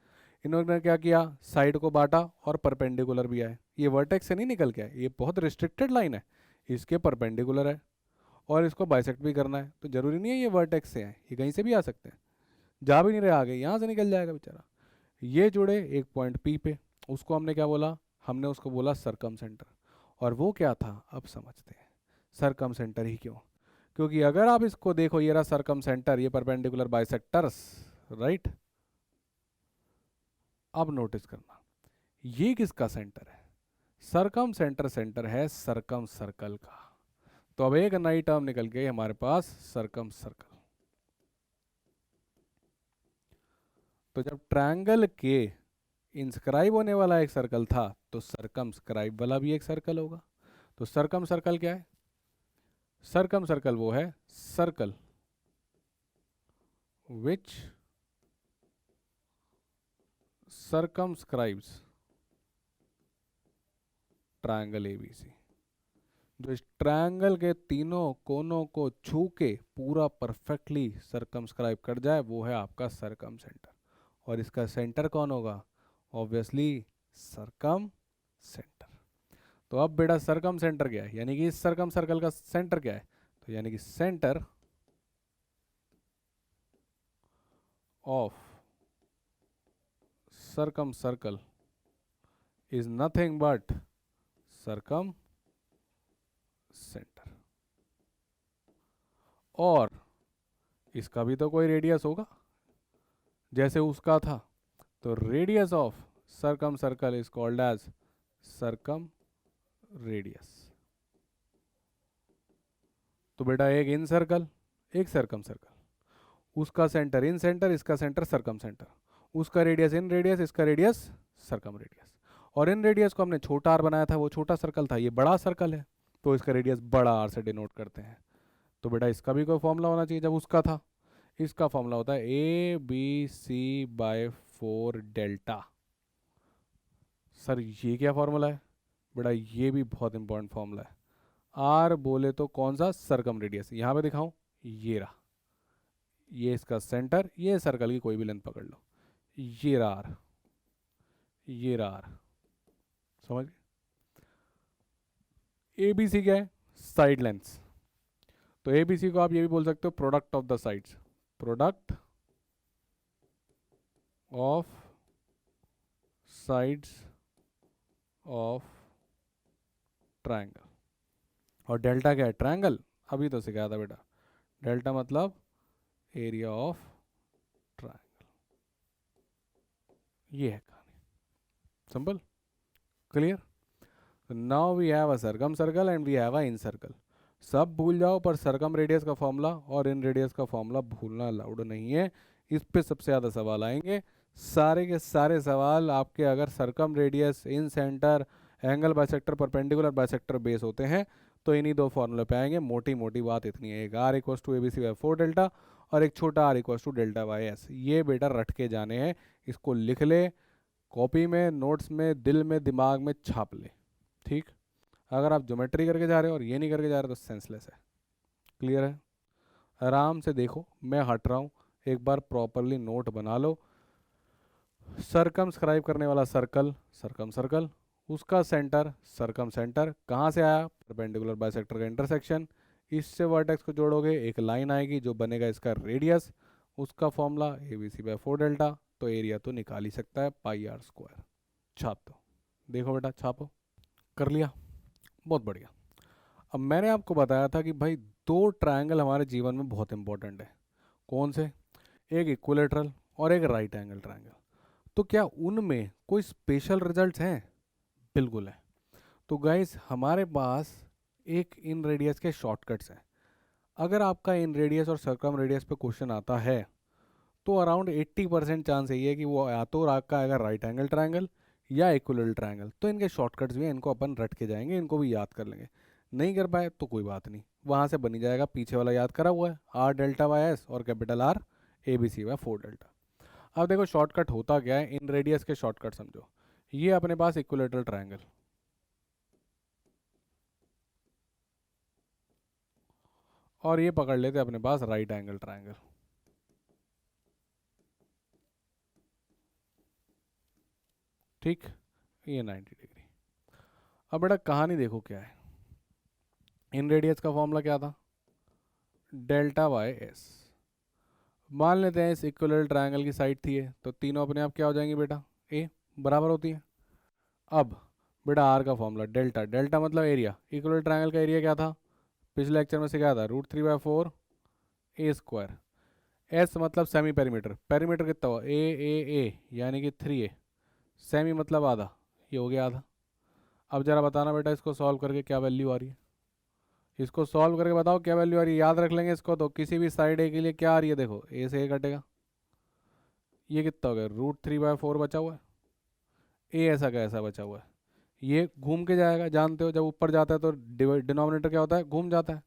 इन्होंने क्या किया, साइड को बांटा और परपेंडिकुलर भी आए। ये वर्टेक्स से नहीं निकल के आए, ये बहुत रिस्ट्रिक्टेड लाइन है, इसके परपेंडिकुलर है और इसको बाइसेक्ट भी करना है। तो जरूरी नहीं है ये वर्टेक्स से है, ये कहीं से भी आ सकते हैं। जा भी नहीं रहे आगे, यहाँ से निकल जाएगा बेचारा। ये जुड़े एक पॉइंट पी पे, उसको हमने क्या बोला, हमने उसको बोला सरकम सेंटर। और वो क्या था, अब समझते हैं सरकम सेंटर ही क्यों। क्योंकि अगर आप इसको देखो, ये रहा सरकम सेंटर, ये परपेंडिकुलर बाइसेक्टर्स, राइट। अब नोटिस करना, ये किसका सेंटर है, सरकम सेंटर, सेंटर है सरकम सर्कल का। तो अब एक नई टर्म निकल गई हमारे पास, सरकम सर्कल। तो जब ट्रायंगल के इंस्क्राइब होने वाला एक सर्कल था, तो सरकम स्क्राइब वाला भी एक सर्कल होगा। तो सरकम सर्कल क्या है, सरकम सर्कल वो है सर्कल विच circumscribes ट्रायंगल एबीसी। जो इस ट्रायंगल के तीनों कोनों को छू के पूरा परफेक्टली सर्कमस्क्राइब कर जाए, वो है आपका सरकम सेंटर। और इसका सेंटर कौन होगा, ऑब्वियसली सरकम सेंटर। तो अब बेटा सरकम सेंटर क्या है, यानी कि इस सरकम सर्कल का सेंटर क्या है, तो यानी कि centre of circumcircle is nothing but circumcentre. और इसका भी तो कोई रेडियस होगा जैसे उसका था, तो radius of circumcircle is called as circumradius. तो बेटा एक इन सर्कल, एक सरकम सर्कल, उसका सेंटर इन सेंटर, इसका सेंटर सरकम सेंटर, उसका रेडियस इन रेडियस, इसका रेडियस सरकम रेडियस। और इन रेडियस को हमने छोटा आर बनाया था, वो छोटा सर्कल था, ये बड़ा सर्कल है, तो इसका रेडियस बड़ा आर से डिनोट करते हैं। तो बेटा इसका भी कोई फॉर्मूला होना चाहिए, जब उसका था। इसका फॉर्मूला होता है A B C by 4 delta. Sir ये क्या फॉर्मूला है, बेटा ये भी बहुत इंपॉर्टेंट फॉर्मूला है। आर बोले तो कौन सा, सरकम रेडियस। यहाँ पे दिखाऊं, ये रहा, ये इसका सेंटर, ये सर्कल की कोई भी लेंथ पकड़ लो, ये रहा आर, ये रहा आर, समझ गए। ए बी सी क्या है, साइड लेंथ्स। तो ए बी सी को आप ये भी बोल सकते हो product of the sides, product of sides of triangle. और डेल्टा क्या है, ट्रायंगल, अभी तो सिखाया था बेटा। डेल्टा मतलब एरिया ऑफ ट्रायंगल। ये है कहानी, simple, clear. Now we have a circumcircle and we have a incircle. सब भूल जाओ, पर सरकम रेडियस का फॉर्मूला और इन रेडियस का फॉर्मूला भूलना अलाउड नहीं है। इस पे सबसे ज़्यादा सवाल आएंगे। सारे के सारे सवाल आपके अगर सरकम रेडियस, इन centre, angle bisector, perpendicular bisector base होते हैं, तो इन्हीं दो फॉर्मूले पे आएंगे। मोटी मोटी बात इतनी है, एक R equals to A B C by 4 delta और एक छोटा R equals to delta by S. ये बेटा रट के जाने हैं, इसको लिख ले कॉपी में, नोट्स में, दिल में, दिमाग में छाप ले, ठीक। अगर आप ज्योमेट्री करके जा रहे हो और ये नहीं करके जा रहे तो सेंसलेस है, क्लियर है? आराम से देखो, मैं हट रहा हूँ, एक बार प्रॉपरली नोट बना लो। सर्कमस्क्राइब करने वाला सर्कल, सर्कम सर्कल, उसका सेंटर, सर्कम सेंटर, कहाँ से आया? परपेंडिकुलर बाइसेक्टर का इंटरसेक्शन। इससे वर्टेक्स को जोड़ोगे, एक लाइन आएगी जो बनेगा इसका रेडियस, उसका formula A B C by 4 delta. तो एरिया तो निकाल ही सकता है, पाई आर स्क्वायर। छाप दो, देखो बेटा छापो। कर लिया, बहुत बढ़िया। अब मैंने आपको बताया था कि भाई दो ट्रायंगल हमारे जीवन में बहुत इंपॉर्टेंट है। कौन से? एक इक्विलेटरल और एक राइट एंगल ट्रायंगल। तो क्या उनमें कोई स्पेशल रिजल्ट्स हैं? बिल्कुल है। तो गाइस हमारे पास एक इन रेडियस के शॉर्टकट्स हैं। अगर आपका इन रेडियस और सर्कम रेडियस पे क्वेश्चन आता है तो अराउंड 80% चांस यही है कि वो या तो आपका आएगा राइट एंगल ट्रायंगल या इक्विलेटरल ट्रायंगल। तो इनके शॉर्टकट्स भी हैं, इनको अपन रट के जाएंगे, इनको भी याद कर लेंगे। नहीं कर पाए तो कोई बात नहीं, वहाँ से बनी जाएगा, पीछे वाला याद करा हुआ है, आर डेल्टा बाय एस और capital R A B C by 4 delta. अब देखो शॉर्टकट होता क्या है, इन रेडियस के शॉर्टकट समझो। ये अपने पास इक्विलेटरल ट्रायंगल, और ये पकड़ लेते अपने पास राइट एंगल ट्रायंगल। ठीक, ये 90 डिग्री। अब बेटा कहानी देखो क्या है। इन रेडियस का फॉर्मूला क्या था? Delta by S. मान लेते हैं इस इक्विलेटरल ट्रायंगल की साइड थी ये, तो तीनों अपने आप क्या हो जाएंगी बेटा? ए बराबर होती है। अब बेटा आर का फॉर्मूला डेल्टा, डेल्टा मतलब एरिया। इक्विलेटरल ट्रायंगल का एरिया क्या था? पिछले लेक्चर में सिखाया था, √3/4 ए स्क्वायर। एस मतलब सेमी पेरीमीटर, पेरीमीटर कितना हुआ? ए यानी कि 3a। सेमी मतलब आधा, ये हो गया आधा। अब जरा बताना बेटा इसको सॉल्व करके क्या वैल्यू आ रही है? इसको सॉल्व करके बताओ क्या वैल्यू आ रही है। याद रख लेंगे इसको, तो किसी भी साइड ए के लिए क्या आ रही है, देखो ए से ए कटेगा, ये कितना हो गया? √3/4 बचा हुआ है, ए ऐसा का ऐसा बचा हुआ है। ये घूम के जाएगा, जानते हो जब ऊपर जाता है तो डिनोमिनेटर क्या होता है? घूम जाता है।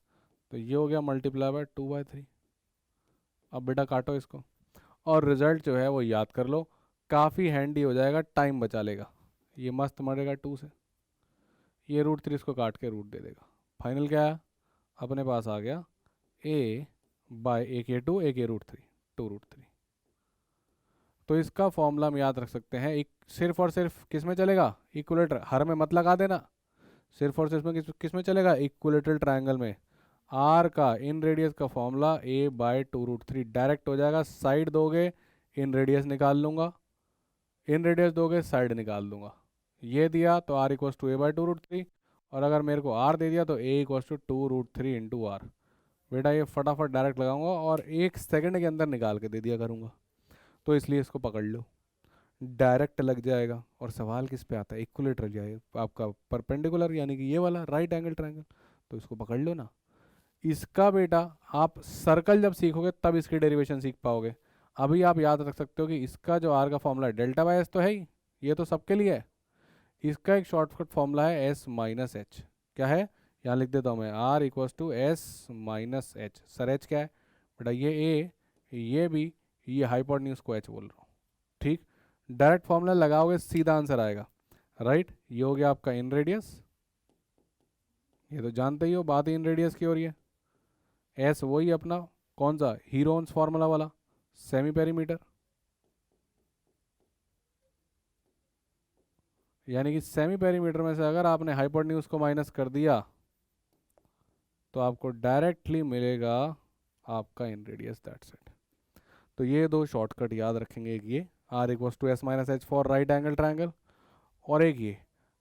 तो ये हो गया मल्टीप्लाई बाय 2/3। अब बेटा काटो इसको, और रिजल्ट जो है वो याद कर लो, काफ़ी हैंडी हो जाएगा, टाइम बचा लेगा। ये मस्त मरेगा 2 से, ये √3 इसको काट के रूट दे देगा। फाइनल क्या है? अपने पास आ गया ए बाय एक ए टू, एक ए √3, 2√3। तो इसका फॉर्मूला हम याद रख सकते हैं, एक सिर्फ और सिर्फ किस में चलेगा? इक्विलेटर, हर में मत लगा देना, सिर्फ और सिर्फ में किस में चलेगा? इक्विलेटरल ट्रायंगल में। आर का इन रेडियस का फॉर्मूला ए बाय 2√3 डायरेक्ट हो जाएगा, साइड दोगे इन रेडियस निकाल लूंगा, इन रेडियस दोगे साइड निकाल दूंगा। ये दिया तो R equals to A by 2√3, और अगर मेरे को आर दे दिया तो A equals to 2√3 into R. बेटा ये फटाफट डायरेक्ट लगाऊंगा और 1 सेकंड के अंदर निकाल के दे दिया करूंगा, तो इसलिए इसको पकड़ लो, डायरेक्ट लग जाएगा। और सवाल किस पे आता है? इक्विलेटरल जाए आपका परपेंडिकुलर, यानी कि ये वाला राइट एंगल ट्रायंगल, तो इसको पकड़ लो ना। इसका बेटा आप सर्कल जब सीखोगे तब इसकी डेरिवेशन सीख पाओगे। अभी आप याद रख सकते हो कि इसका जो आर का फॉर्मूला है डेल्टा बाय एस तो है ही, ये तो सबके लिए है। इसका एक शॉर्टकट फॉर्मूला है एस माइनस एच। क्या है? यहाँ लिख देता हूँ मैं, R equals to S minus H. Sir H क्या है बेटा? ये ए, ये बी, ये हाइपोटेन्यूज को एच बोल रहा हूँ। ठीक, डायरेक्ट फॉर्मूला लगाओगे सीधा आंसर आएगा, राइट। ये हो गया आपका इन रेडियस, ये तो जानते ही हो, बात इन रेडियस की हो रही है। एस वही अपना कौन सा? हीरोन्स फार्मूला वाला, सेमी पेरीमीटर, यानी कि सेमी पेरीमीटर में से अगर आपने हाइपोटेन्यूज को माइनस कर दिया तो आपको डायरेक्टली मिलेगा आपका इन रेडियस, दैट्स इट। तो ये दो शॉर्टकट याद रखेंगे, एक ये R equals to S minus H for right angle triangle, और एक ये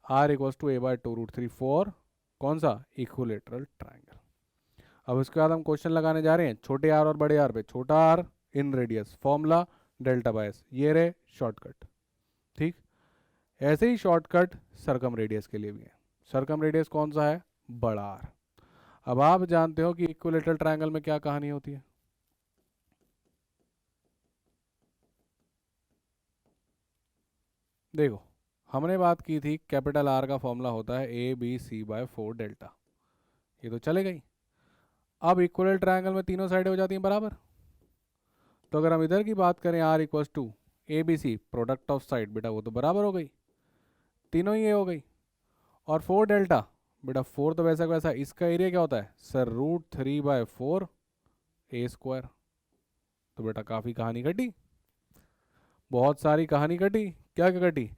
R equals to A by 2√3 for कौन सा? Equilateral triangle. अब इसके बाद हम क्वेश्चन लगाने जा रहे हैं छोटे आर और बड़े आर पे। छोटा R in radius, formula delta by S, ये रहे शॉर्टकट। ठीक, ऐसे ही शॉर्टकट सरकम रेडियस के लिए भी है। सरकम रेडियस कौन सा है? बड़ा आर। अब आप जानते हो कि इक्विलेटरल ट्रायंगल में क्या कहानी होती है? देखो हमने बात की थी कैपिटल आर का फॉर्मूला होता है A B C by 4 delta, ये तो चले गई। अब इक्वल ट्रायंगल में तीनों साइडें हो जाती हैं बराबर, तो अगर हम इधर की बात करें R equals to A B C product of side, बेटा वो तो बराबर हो गई, तीनों ही ये हो गई। और 4 डेल्टा बेटा 4 तो वैसा का वैसा, इसका एरिया क्या होता है सर, √3/4 ए स्क्वायर। तो बेटा काफ़ी कहानी कटी, बहुत सारी कहानी कटी। क्या क्या कटी,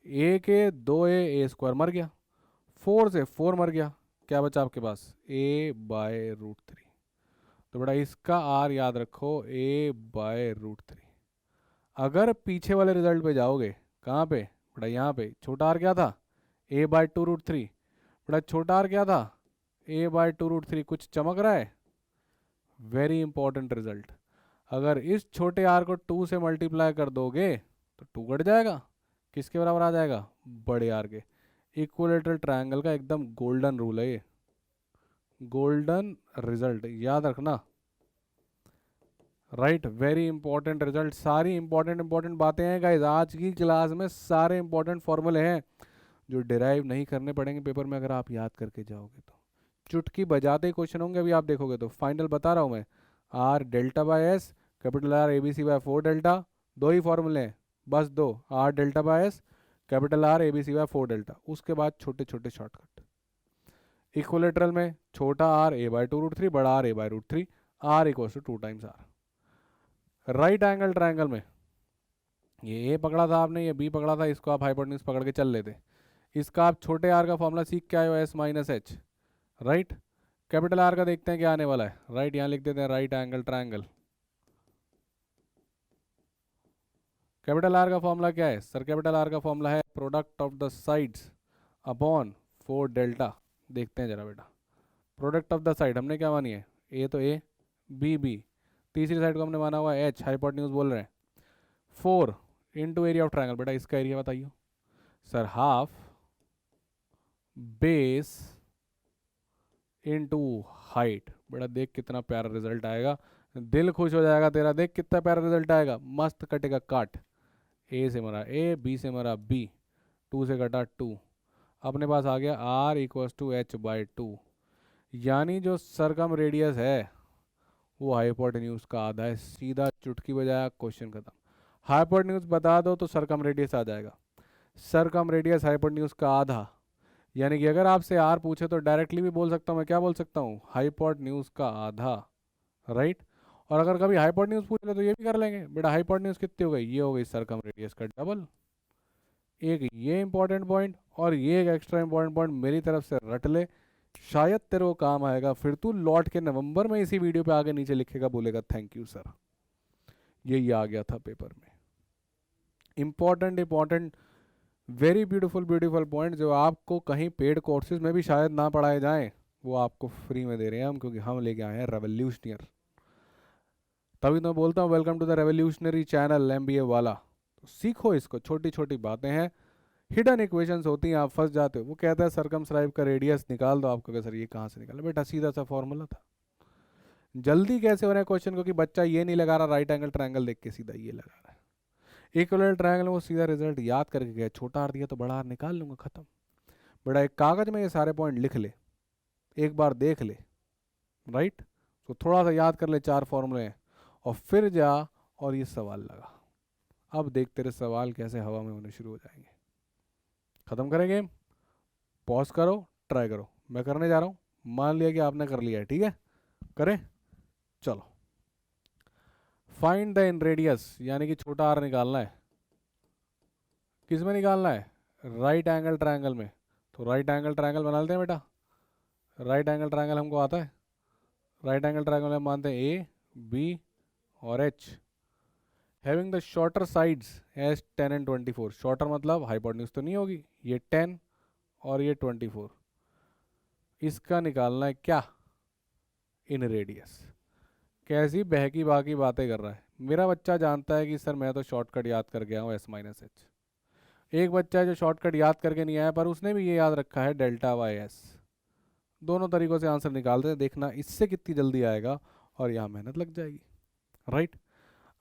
ए के 2a² मर गया, 4 से 4 मर गया, क्या बचा आपके पास a/√3। तो बेटा इसका आर याद रखो a/√3। अगर पीछे वाले रिजल्ट पे जाओगे, कहाँ पे बेटा, यहाँ पे छोटा आर क्या था a/2√3। बेटा छोटा आर क्या था a/2√3, कुछ चमक रहा है, वेरी इंपॉर्टेंट रिजल्ट। अगर इस छोटे आर को 2 से मल्टीप्लाई कर दोगे तो 2 कट जाएगा, किसके बराबर आ जाएगा, बड़े आर के। इक्विलेटरल ट्रायंगल का एकदम गोल्डन रूल है ये, गोल्डन रिजल्ट याद रखना। Right, very important result. सारी इंपॉर्टेंट बातें हैं गाइस, आज की क्लास में सारे इंपॉर्टेंट फॉर्मूले हैं जो डिराइव नहीं करने पड़ेंगे पेपर में, अगर आप याद करके जाओगे तो चुटकी बजाते ही क्वेश्चन होंगे। अभी आप देखोगे तो फाइनल बता रहा हूँ मैं, are delta by S, capital R ABC/4 delta, दो ही फॉर्मूले हैं बस, दो, are delta by S, capital R ABC/4 delta, उसके बाद छोटे छोटे शॉर्टकट। इक्वलेटरल में छोटा आर a/2√3, बड़ा R a/√3, R equal to 2 times R. Right angle triangle में ये ए पकड़ा था आपने, ये बी पकड़ा था, इसको आप हाइपोटेन्यूज पकड़ के चल लेते। इसका आप छोटे आर का फॉर्मूला सीख के आए हो, S-H। राइट, कैपिटल आर का देखते हैं क्या आने वाला है। राइट, यहाँ लिख देते हैं right angle triangle. Capital R का फॉर्मूला क्या है सर, कैपिटल आर का फॉर्मूला है product of the sides upon 4 delta. देखते हैं जरा बेटा, प्रोडक्ट ऑफ द साइड हमने क्या मानी है, ए तो ए, बी बी, तीसरी साइड को हमने माना हुआ एच, हाइपोटेन्यूज बोल रहे हैं, 4 इंटू एरिया ऑफ ट्रायंगल। बेटा इसका एरिया बताइए sir, half base into height. बेटा देख कितना प्यारा रिजल्ट आएगा, दिल खुश हो जाएगा तेरा, देख कितना प्यारा रिजल्ट आएगा, मस्त कटेगा काट। ए से मरा ए, बी से मरा बी, 2 से कटा 2, अपने पास आ गया आर इक्वल्स टू h/2। यानी जो सरकम रेडियस है वो हाइपोटेन्यूज का आधा है। सीधा चुटकी बजाया, क्वेश्चन खत्म। हाइपोटेन्यूज बता दो तो सरकम रेडियस आ जाएगा, सरकम रेडियस हाइपोटेन्यूज का आधा। यानी कि अगर आपसे आर पूछे तो डायरेक्टली भी बोल सकता हूँ मैं, क्या बोल सकता हूँ, हाइपोटेन्यूज का आधा। राइट, और अगर कभी हाइपोटेन्यूज पूछ ले तो ये भी कर लेंगे बेटा, हाइपोटेन्यूज कितनी हो गई, ये हो गई सरकम रेडियस का डबल। एक ये इंपॉर्टेंट पॉइंट और ये एक एक्स्ट्रा इंपॉर्टेंट पॉइंट मेरी तरफ से रट ले, शायद तेरे को काम आएगा, फिर तू लौट के नवंबर में इसी वीडियो पे आगे नीचे लिखेगा, बोलेगा थैंक यू सर, यही आ गया था पेपर में। इंपॉर्टेंट वेरी ब्यूटीफुल पॉइंट जो आपको कहीं पेड कोर्सेज में भी शायद ना पढ़ाए जाएं, वो आपको फ्री में दे रहे हैं हम, क्योंकि हम लेके आए हैं रेवोल्यूशनर। तभी तो मैं बोलता हूँ welcome to the revolutionary channel MBA वाला। तो सीखो इसको, छोटी छोटी बातें हैं, हिडन इक्वेशंस होती हैं, आप फंस जाते हो। वो कहता है सरकमस्क्राइब का रेडियस निकाल दो, आपको सर ये कहाँ से निकाला, बेटा सीधा सा फॉर्मूला था। जल्दी कैसे हो रहा है क्वेश्चन, क्योंकि बच्चा ये नहीं लगा रहा राइट एंगल ट्रायंगल देख के, सीधा ये लगा रहा है। इक्विलेटरल ट्रायंगल में वो सीधा रिजल्ट याद करके गया, छोटा आर दिया तो बड़ा आर निकाल लूंगा, खत्म। बेटा एक कागज में ये सारे पॉइंट लिख ले, एक बार देख ले, राइट, तो थोड़ा सा याद कर ले 4 फॉर्मूले हैं, और फिर जा और ये सवाल लगा। अब देख तेरे सवाल कैसे हवा में होने शुरू हो जाएंगे। खत्म करेंगे, पॉज करो, ट्राई करो, मैं करने जा रहा हूँ। मान लिया कि आपने कर लिया है, ठीक है, करें, चलो। फाइंड द इन रेडियस, यानी कि छोटा आर निकालना है, किस में निकालना है, राइट एंगल ट्रायंगल में। तो राइट एंगल ट्रायंगल बना लेते हैं बेटा, राइट एंगल ट्रायंगल हमको आता है। राइट एंगल ट्रायंगल में मानते हैं ए, बी और H, having the shorter sides as 10 and 24। Shorter मतलब हाइपोटेन्यूज तो नहीं होगी, ये 10 और ये 24, इसका निकालना है क्या, इन रेडियस। कैसी बहकी बाकी बातें कर रहा है, मेरा बच्चा जानता है कि सर मैं तो शॉर्टकट याद कर गया हूँ S-H। एक बच्चा है जो शॉर्टकट याद करके नहीं आया, पर उसने भी ये याद रखा है डेल्टा बाय एस। दोनों तरीकों से आंसर निकालते हैं, देखना इससे कितनी जल्दी आएगा और यहाँ मेहनत लग जाएगी। राइट,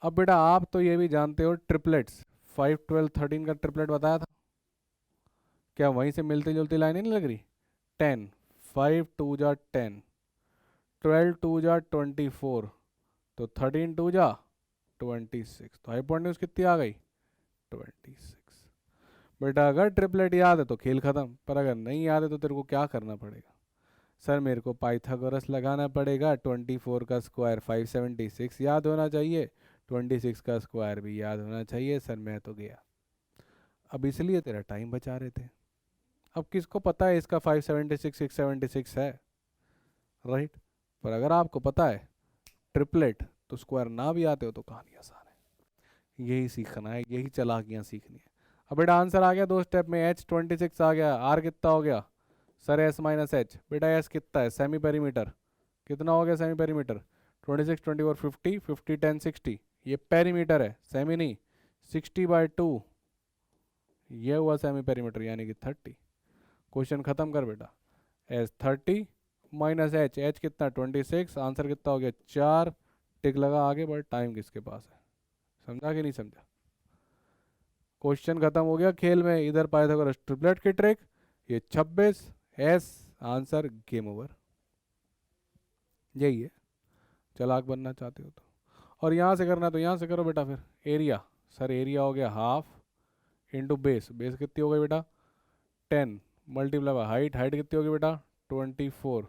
अब बेटा आप तो ये भी जानते हो ट्रिपलेट्स, 5 12 13 का ट्रिपलेट बताया था, क्या वहीं से मिलती जुलती लाइन नहीं लग रही, 10, 5 2 जा 10, 12 2 जा 24, तो 13 2 जा 26, तो हाइपोटेन्यूज कितनी आ गई 26। बेटा अगर ट्रिपलेट याद है तो खेल खत्म, पर अगर नहीं याद है तो तेरे को क्या करना पड़ेगा? सर मेरे को पाइथागोरस लगाना पड़ेगा, 24 का स्क्वायर 576 याद होना चाहिए, 26 का स्क्वायर भी याद होना चाहिए। सर मैं तो गया। अब इसलिए तेरा टाइम बचा रहे थे। अब किसको पता है इसका 576 676 है, राइट? पर अगर आपको पता है ट्रिपलेट तो स्क्वायर ना भी आते हो तो कहानी आसान है। यही सीखना है, यही चालाकियाँ सीखनी है। अब बेटा आंसर आ गया 2 स्टेप में, H26 आ गया। R कितना हो गया? Sir S minus H. बेटा S कितना है? Semi perimeter. कितना हो गया सेमी पेरीमीटर? 26 24 50 50 10 60। ये पेरीमीटर है, सेमी नहीं। 60/2 ये हुआ सेमी पेरीमीटर, यानी कि 30। क्वेश्चन खत्म कर बेटा। एस 30 माइनस एच, एच कितना? 26। आंसर कितना हो गया? 4। टिक लगा आगे बढ़। टाइम किसके पास है? समझा कि नहीं समझा? क्वेश्चन खत्म हो गया खेल में। इधर पाइथागोरस ट्रिपलेट की ट्रिक, ये 26। S answer, game over. यही है, चालाक बनना चाहते हो तो। और यहाँ से करना है तो यहाँ से करो बेटा। फिर एरिया, सर एरिया हो गया हाफ इंटू बेस। बेस कितनी हो गई बेटा? 10 मल्टीप्लाई बाय हाइट। हाइट कितनी होगी बेटा? 24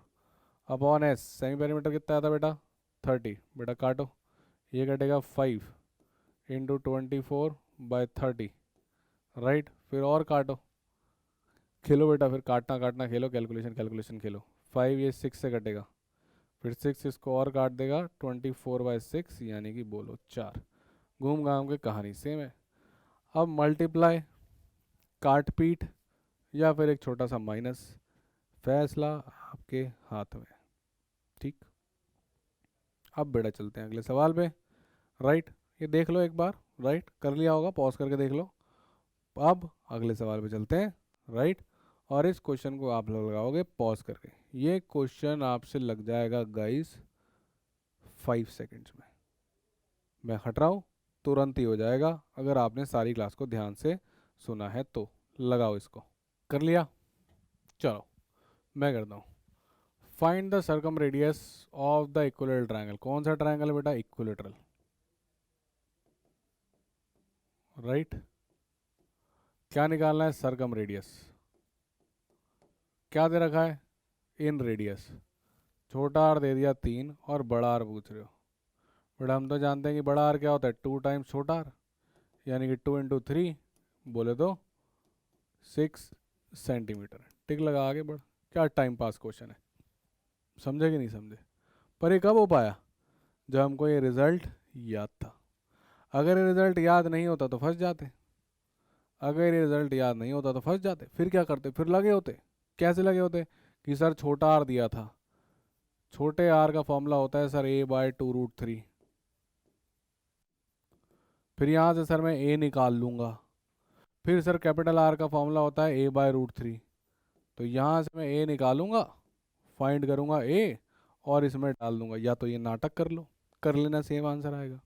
अपॉन एस। सेमी पेरीमीटर कितना आता बेटा? 30। बेटा काटो, ये कटेगा 5 इंटू 24/30, राइट? फिर और काटो, खेलो बेटा, फिर काटना काटना खेलो, कैलकुलेशन कैलकुलेशन खेलो। 5 ये 6 से कटेगा, फिर 6 इसको और काट देगा, 24/6 यानी कि बोलो 4। घूम घाम के कहानी सेम है। अब मल्टीप्लाई, काट पीट, या फिर एक छोटा सा माइनस, फैसला आपके हाथ में। ठीक, अब बेटा चलते हैं अगले सवाल पे, राइट? ये देख लो एक बार, राइट? कर लिया होगा, पॉज करके देख लो। अब अगले सवाल पे चलते हैं, राइट? और इस क्वेश्चन को आप लोग लगाओगे पॉज करके। ये क्वेश्चन आपसे लग जाएगा गाइस 5 सेकेंड्स में। मैं हट रहा हूँ, तुरंत ही हो जाएगा अगर आपने सारी क्लास को ध्यान से सुना है तो। लगाओ इसको। कर लिया? चलो मैं करता हूँ। Find the circum radius of the equilateral triangle. कौन सा ट्रायंगल है बेटा? Equilateral, right? क्या निकालना है? Circum radius. क्या दे रखा है? इन रेडियस। छोटा आर दे दिया 3 और बड़ा आर पूछ रहे हो। बेटा हम तो जानते हैं कि बड़ा आर क्या होता है? 2 टाइम्स छोटा आर, यानी कि 2 इंटू 3 बोले तो 6 सेंटीमीटर। टिक लगा आगे बढ़। क्या टाइम पास क्वेश्चन है, समझे कि नहीं समझे? पर ये कब हो पाया? जब हमको ये रिजल्ट याद था। अगर ये रिजल्ट याद नहीं होता तो फंस जाते। अगर ये रिजल्ट याद नहीं होता तो फंस जाते। फिर क्या करते? फिर लगे होते। कैसे लगे होते? कि सर छोटा आर दिया था, छोटे आर का फॉर्मूला होता है सर a/2√3। फिर यहाँ से सर मैं a निकाल लूँगा। फिर सर कैपिटल आर का फॉर्मूला होता है a/√3। तो यहाँ से मैं a निकालूंगा, फाइंड करूँगा a और इसमें डाल दूंगा। या तो ये नाटक कर लो, कर लेना, सेम आंसर आएगा।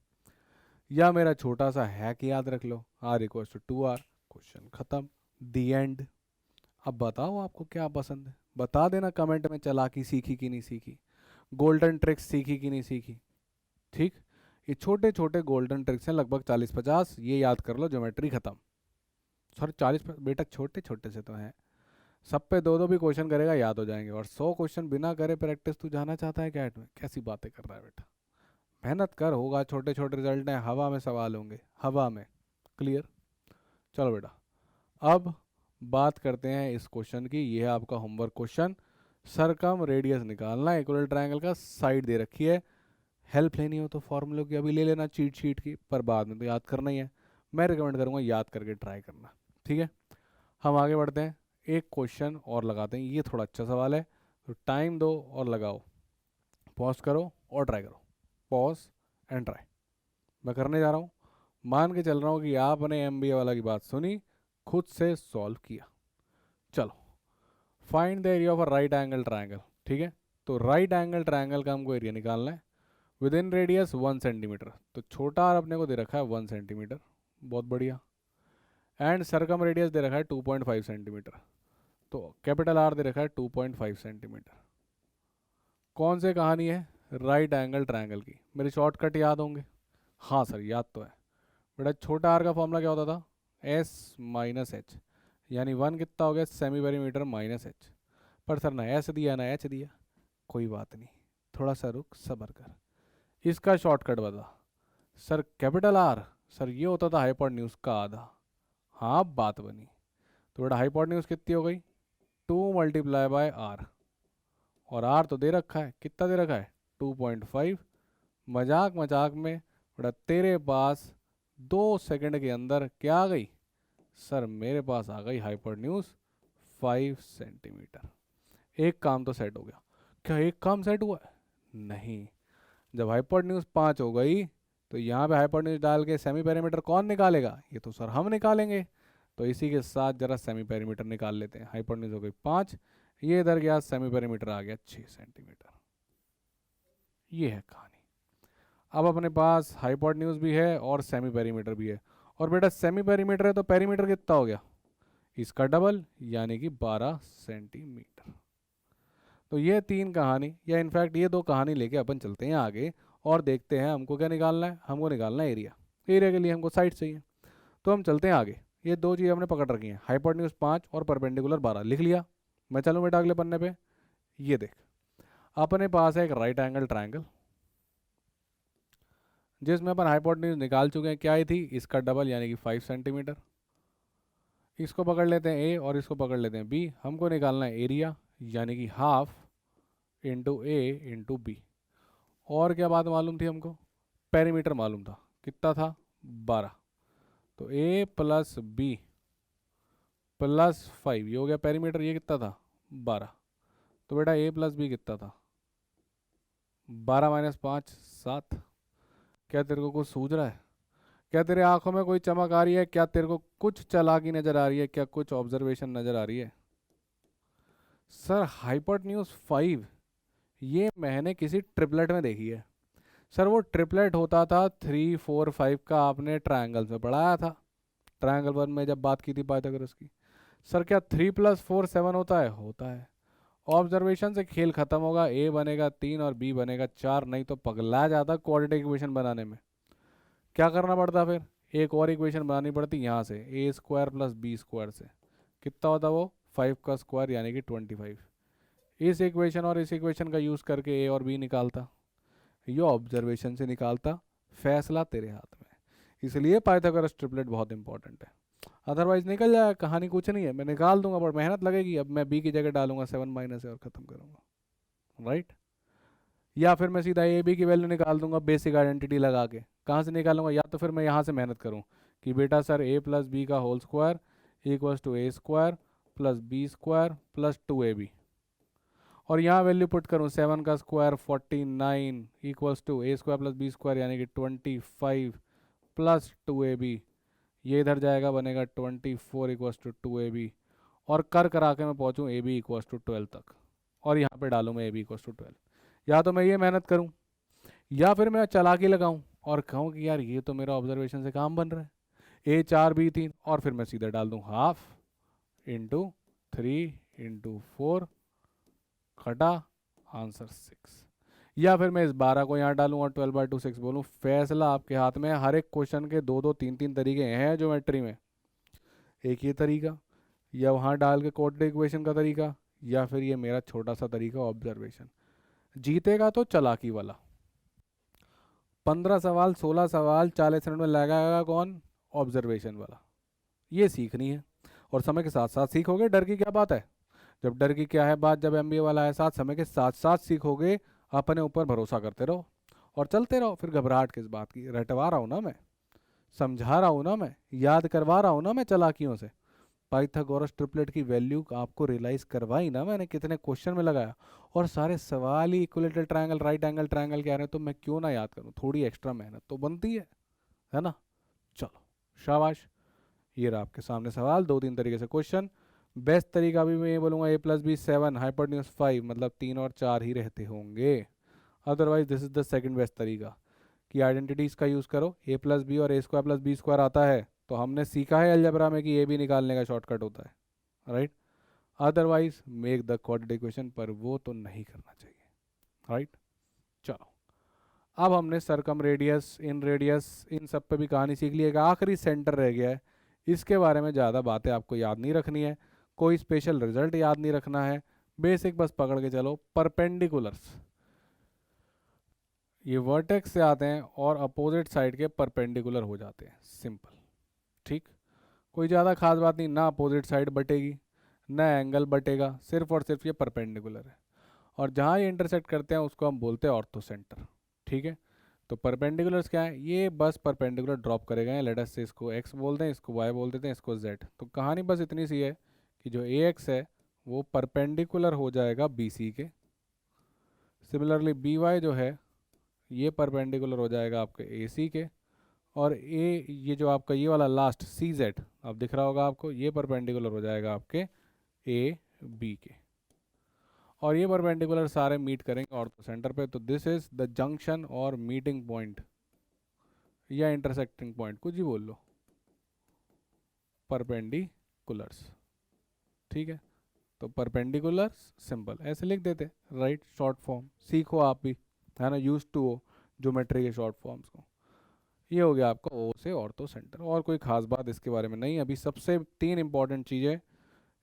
या मेरा छोटा सा हैक याद रख लो, r=2r। क्वेश्चन खत्म, दी एंड। अब बताओ आपको क्या पसंद है, बता देना कमेंट में। चालाकी सीखी कि नहीं सीखी? गोल्डन ट्रिक्स सीखी कि नहीं सीखी? ठीक, ये छोटे छोटे गोल्डन ट्रिक्स हैं, लगभग 40-50। ये याद कर लो, ज्योमेट्री खत्म। सॉरी 40 बेटा, छोटे छोटे से तो हैं। सब पे 2-2 भी क्वेश्चन करेगा, याद हो जाएंगे। और 100 क्वेश्चन बिना करे प्रैक्टिस तू जाना चाहता है कैट में? कैसी बातें कर रहा है बेटा? मेहनत कर, होगा। छोटे छोटे रिजल्ट हैं, हवा में सवाल होंगे, हवा में। क्लियर? चलो बेटा, अब बात करते हैं इस क्वेश्चन की। ये है आपका होमवर्क क्वेश्चन। सरकम रेडियस निकालना है इक्वल ट्रायंगल का। साइड दे रखी है। हेल्प लेनी हो तो फॉर्मूले की अभी ले लेना, चीट शीट की, पर बाद में तो याद करना ही है। मैं रिकमेंड करूँगा याद करके ट्राई करना। ठीक है, हम आगे बढ़ते हैं। एक क्वेश्चन और लगाते हैं, ये थोड़ा अच्छा सवाल है, तो टाइम दो और लगाओ। पॉज करो और ट्राई करो। Pause and try. मैं करने जा रहा हूँ। मान के चल रहा हूँ कि आपने एमबीए वाला की बात सुनी, खुद से सॉल्व किया। चलो, find the area of a right angle triangle. ठीक है, तो राइट एंगल ट्रायंगल का हमको एरिया निकालना है। विद इन रेडियस 1 सेंटीमीटर, तो छोटा आर अपने को दे रखा है 1 सेंटीमीटर, बहुत बढ़िया। एंड सरकम रेडियस दे रखा है 2.5 सेंटीमीटर, तो कैपिटल आर दे रखा है 2.5 सेंटीमीटर। कौन से कहानी है? राइट एंगल ट्रायंगल की। मेरे शॉर्टकट याद होंगे? हाँ सर याद तो है। बेटा छोटा आर का फॉर्मूला क्या होता था? S - H। यानी 1 कितना हो गया, सेमी पेरीमीटर माइनस एच। पर सर ना एस दिया ना एच दिया, कोई बात नहीं, थोड़ा सा रुक सब्र कर। इसका शॉर्टकट बता। सर कैपिटल आर, सर ये होता था हाइपोटेन्यूज का आधा। हाँ बात बनी। तो बेटा हाइपोटेन्यूज कितनी हो गई, 2 × और आर तो दे रखा है, कितना दे रखा है, 2.5। मजाक मजाक में बेटा तेरे पास 2 सेकंड के अंदर क्या आ गई, सर मेरे पास आ गई हाइपोटेन्यूज 5 सेंटीमीटर। एक काम तो सेट हो गया। क्या एक काम सेट हुआ है, नहीं। जब हाइपोटेन्यूज 5 हो गई तो यहाँ पे हाइपोटेन्यूज डाल के सेमी पेरीमीटर कौन निकालेगा, ये तो सर हम निकालेंगे। तो इसी के साथ जरा सेमी पेरीमीटर निकाल लेते हैं। हाइपोटेन्यूज हो गई 5, ये इधर गया सेमी पेरीमीटर आ गया 6 सेंटीमीटर। ये है कहानी। अब अपने पास हाइपोटेन्यूज भी है और सेमी पेरीमीटर भी है। और बेटा सेमी पेरीमीटर है तो पेरीमीटर कितना हो गया, इसका डबल यानी कि 12 सेंटीमीटर। तो ये 3 कहानी, या इनफैक्ट ये 2 कहानी लेके अपन चलते हैं आगे और देखते हैं हमको क्या निकालना है। हमको निकालना है एरिया। एरिया के लिए हमको साइड चाहिए, तो हम चलते हैं आगे। ये 2 चीज़ें हमने पकड़ रखी हैं, हाइपोटेन्यूज 5 और परपेंडिकुलर 12, लिख लिया। मैं चलूँ बेटा अगले पन्ने पे। ये देख, अपने पास है एक राइट एंगल ट्रायंगल जिसमें अपन हाइपोटेन्यूज निकाल चुके हैं, क्या आई थी, इसका डबल यानी कि 5 सेंटीमीटर। इसको पकड़ लेते हैं ए और इसको पकड़ लेते हैं बी। हमको निकालना है एरिया यानी कि हाफ इंटू ए इंटू बी। और क्या बात मालूम थी हमको, पेरीमीटर मालूम था, कितना था, 12। तो ए प्लस बी प्लस 5, ये हो गया पेरीमीटर, ये कितना था, 12। तो बेटा ए प्लस बी कितना था, 12 - 5 7। क्या तेरे को कुछ सूझ रहा है, क्या तेरे आंखों में कोई चमक आ रही है, क्या तेरे को कुछ चालाकी नजर आ रही है, क्या कुछ ऑब्जर्वेशन नजर आ रही है। सर हाइपोटेन्यूज 5 ये मैंने किसी ट्रिपलेट में देखी है। सर वो ट्रिपलेट होता था 3 4 5 का, आपने ट्रायंगल्स में पढ़ाया था, ट्रायंगल 1 में जब बात की थी पाइथागोरस की। सर क्या 3 + 4 7 होता है, होता है। ऑब्जर्वेशन से खेल खत्म होगा, ए बनेगा 3 और बी बनेगा 4, नहीं तो पगला जाता क्वाड्रेटिक इक्वेशन बनाने में। क्या करना पड़ता फिर, एक और इक्वेशन बनानी पड़ती यहाँ से, ए स्क्वायर प्लस बी स्क्वायर से। कितना होता वो, 5 का स्क्वायर यानी कि 25। इस इक्वेशन और इस इक्वेशन का यूज़ करके ए और बी निकालता, ये ऑब्जर्वेशन से निकालता, फैसला तेरे हाथ में। इसलिए पाइथागोरस ट्रिपलेट बहुत इंपॉर्टेंट है। अदरवाइज निकल जाएगा, कहानी कुछ नहीं है, मैं निकाल दूंगा पर मेहनत लगेगी। अब मैं बी की जगह डालूंगा 7 माइनस और ख़त्म करूंगा, राइट। या फिर मैं सीधा ए बी की वैल्यू निकाल दूंगा बेसिक आइडेंटिटी लगा के। कहाँ से निकालूंगा, या तो फिर मैं यहाँ से मेहनत करूँ कि बेटा सर ए प्लस बी का whole square equals to A square plus B square plus 2ab, और यहाँ वैल्यू पुट करूँ 7 का square 49 equals to A square plus B square यानी कि 25 प्लस 2ab। ये इधर जाएगा, बनेगा 24 इक्वल्स टू 2ab। और कर करा के मैं पहुँचूँ ए बी इक्वल्स टू 12 तक, और यहाँ पे डालूँ मैं ए बी इक्वल्स टू 12। या तो मैं ये मेहनत करूँ, या फिर मैं चालाकी लगाऊँ और कहूँ कि यार ये तो मेरा ऑब्जर्वेशन से काम बन रहा है, ए 4 बी 3, और फिर मैं सीधा डाल दूँ हाफ इंटू 3 इंटू 4 खटा आंसर 6। या फिर मैं इस 12 को यहाँ डालूँ और 12/2 6 बोलूँ, फैसला आपके हाथ में है। हर एक क्वेश्चन के 2 2 3 3 तरीके हैं ज्योमेट्री में। एक ये तरीका, या वहाँ डाल के कोऑर्डिनेट इक्वेशन का तरीका, या फिर ये मेरा छोटा सा तरीका ऑब्जर्वेशन। जीतेगा तो चालाकी वाला। 15 सवाल 16 सवाल 40 मिनट में लगाएगा कौन, ऑब्जर्वेशन वाला। ये सीखनी है, और समय के साथ साथ सीखोगे, डर की क्या बात है। जब डर की क्या है बात, जब एमबीए वाला है साथ, समय के साथ साथ सीखोगे। अपने ऊपर भरोसा करते रहो और चलते रहो, फिर घबराहट किस बात की। रटवा रहा हूँ ना मैं, समझा रहा हूँ ना मैं, याद करवा रहा हूँ ना मैं चालाकियों से। पाइथागोरस ट्रिपलेट की वैल्यू आपको रियलाइज करवाई ना मैंने, कितने क्वेश्चन में लगाया। और सारे सवाल ही equilateral triangle right angle triangle कह रहे हैं, तो मैं क्यों ना याद करूँ, थोड़ी एक्स्ट्रा मेहनत तो बनती है ना। चलो शाबाश। ये रहा आपके सामने सवाल, 2 3 तरीके से क्वेश्चन। बेस्ट तरीका भी मैं ये बोलूँगा ए प्लस बी 7 हाइपोटेन्यूज 5, मतलब 3 और 4 ही रहते होंगे। Otherwise this is the second best तरीका कि आइडेंटिटीज का यूज़ करो। ए प्लस बी और ए स्क्वायर प्लस बी स्क्वायर आता है तो हमने सीखा है अलजेब्रा में कि ए बी निकालने का शॉर्टकट होता है, right. Otherwise make the quadratic equation, पर वो तो नहीं करना चाहिए, राइट। चलो अब हमने सरकम रेडियस इन रेडियस इन सब पे भी कहानी सीख ली है, आखिरी सेंटर रह गया है। इसके बारे में ज़्यादा बातें आपको याद नहीं रखनी है, कोई स्पेशल रिजल्ट याद नहीं रखना है, बेसिक बस पकड़ के चलो। परपेंडिकुलर्स ये वर्टेक्स से आते हैं और अपोजिट साइड के परपेंडिकुलर हो जाते हैं, सिंपल। ठीक, कोई ज़्यादा खास बात नहीं, ना अपोजिट साइड बटेगी ना एंगल बटेगा, सिर्फ और सिर्फ ये परपेंडिकुलर है। और जहाँ ये इंटरसेक्ट करते हैं उसको हम बोलते हैं ऑर्थो सेंटर। ठीक है, तो परपेंडिकुलर्स क्या है, ये बस परपेंडिकुलर ड्रॉप करे गए हैं। लेट अस से इसको एक्स बोल दें, इसको वाई बोल देते हैं, इसको जेड। तो कहानी बस इतनी सी है कि जो ए एक्स है वो परपेंडिकुलर हो जाएगा बी सी के। सिमिलरली बी वाई जो है ये परपेंडिकुलर हो जाएगा आपके ए सी के। और ए ये जो आपका ये वाला लास्ट सी जेड अब दिख रहा होगा आपको, ये परपेंडिकुलर हो जाएगा आपके ए बी के। और ये परपेंडिकुलर सारे मीट करेंगे ऑर्थो सेंटर पे। तो दिस इज द जंक्शन और मीटिंग पॉइंट या इंटरसेक्टिंग पॉइंट, कुछ ही बोल लो, परपेंडिकुलर्स। ठीक है, तो परपेंडिकुलर्स सिंपल ऐसे लिख देते, राइट, शॉर्ट फॉर्म सीखो आप भी, है ना, यूज टू हो ज्योमेट्री के शॉर्ट फॉर्म्स को। ये हो गया आपका ओ से ऑर्थो सेंटर, और कोई खास बात इसके बारे में नहीं। अभी सबसे तीन इंपॉर्टेंट चीज़ें,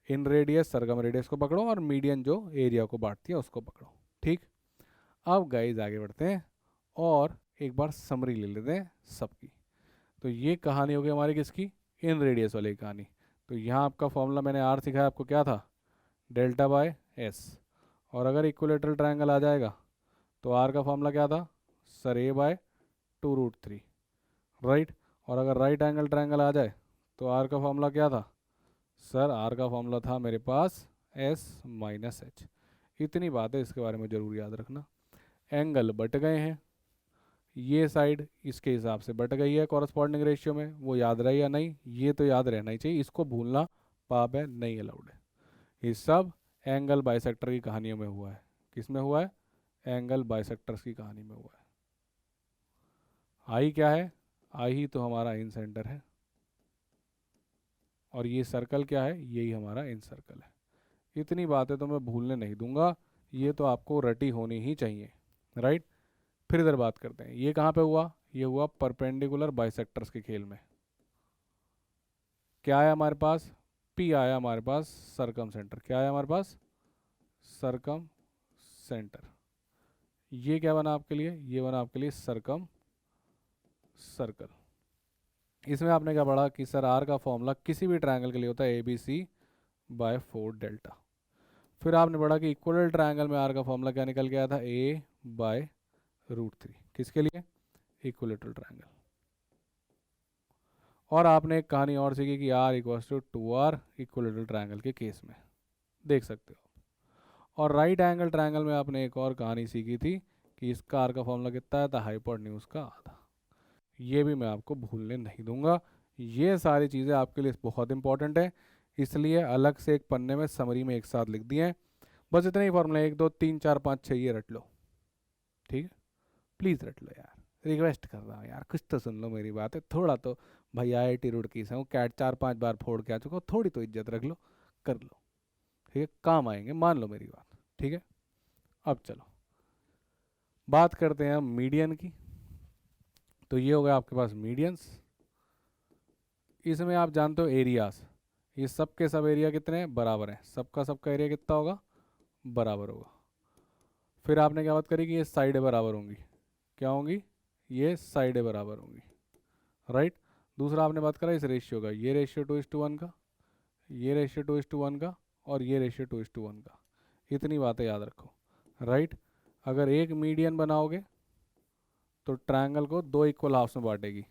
इन रेडियस सरगम रेडियस को पकड़ो और मीडियन जो एरिया को बांटती है उसको पकड़ो। ठीक, अब गाइज आगे बढ़ते हैं और एक बार समरी ले लेते हैं सबकी। तो ये कहानी हो गई हमारी किसकी, इन रेडियस वाली कहानी। तो यहाँ आपका फॉर्मूला मैंने आर सिखाया आपको, क्या था, डेल्टा बाय एस। और अगर इक्विलेटरल ट्रायंगल आ जाएगा तो आर का फॉर्मूला क्या था सर, ए बाय 2√3, राइट। और अगर राइट एंगल ट्रायंगल आ जाए तो आर का फॉर्मूला क्या था सर, आर का फॉर्मूला था मेरे पास एस माइनस एच। इतनी बात है, इसके बारे में ज़रूर याद रखना। एंगल बट गए हैं, ये साइड इसके हिसाब से बट गई है कॉरस्पॉन्डिंग रेशियो में, वो याद रहे या नहीं, ये तो याद रहना ही चाहिए, इसको भूलना पाप है, नहीं अलाउड है। ये सब एंगल बाइसेक्टर की कहानियों में हुआ है। किस में हुआ है, एंगल बाइसेक्टर्स की कहानी में हुआ है। आई क्या है, आई ही तो हमारा इन सेंटर है, और ये सर्कल क्या है, यही हमारा इन सर्कल है। इतनी बातें तो मैं भूलने नहीं दूंगा, ये तो आपको रटी होनी ही चाहिए, राइट। फिर इधर बात करते हैं, ये कहाँ पे हुआ, ये हुआ परपेंडिकुलर बाइसेक्टर्स के खेल में। क्या आया हमारे पास, पी आया हमारे पास सरकम सेंटर। क्या आया हमारे पास, सरकम सेंटर। ये क्या बना आपके लिए, ये बना आपके लिए सरकम सर्कल। इसमें आपने क्या पढ़ा कि सर आर का फॉर्मूला किसी भी ट्रायंगल के लिए होता है A B C by 4 delta. फिर आपने पढ़ा कि इक्वल ट्रायंगल में आर का फॉर्मूला क्या निकल के आया था, ए बाय √3। किसके लिए, इक्विलेटरल ट्रायंगल। और आपने एक कहानी और सीखी कि R equals to 2r equilateral triangle के केस में, देख सकते हो। और राइट एंगल ट्रायंगल में आपने एक और कहानी सीखी थी कि इसका आर का फॉर्मूला कितना है था, हाइपोटेन्यूज का आधा। ये भी मैं आपको भूलने नहीं दूंगा। ये सारी चीज़ें आपके लिए बहुत इंपॉर्टेंट है, इसलिए अलग से एक पन्ने में समरी में एक साथ लिख दिए हैं। बस इतने ही फॉर्मूला, 1 2 3 4 5 6 ये रट लो, ठीक है, प्लीज़ रट लो यार, रिक्वेस्ट कर रहा हूँ यार, कुछ तो सुन लो मेरी बात है, थोड़ा तो। भाई IIT रुड़की से हूँ, कैट 4-5 बार फोड़ के आ चुका हूँ, थोड़ी तो इज्जत रख लो, कर लो, ठीक है, काम आएंगे, मान लो मेरी बात, ठीक है। अब चलो बात करते हैं हम मीडियन की। तो ये हो गया आपके पास मीडियंस। इसमें आप जानते हो एरियाज, ये सब के सब एरिया कितने हैं, बराबर हैं, सबका सबका एरिया कितना होगा, बराबर होगा। फिर आपने क्या बात करी कि ये साइडें बराबर होंगी, क्या होंगी, ये साइडें बराबर होंगी, राइट। दूसरा आपने बात करा इस रेशियो का, ये रेशियो 2:1 का, ये रेशियो 2:1 का, और ये रेशियो 2:1 का। इतनी बातें याद रखो, राइट। अगर एक मीडियन बनाओगे तो ट्रायंगल को 2 इक्वल हाफ्स में बांटेगी,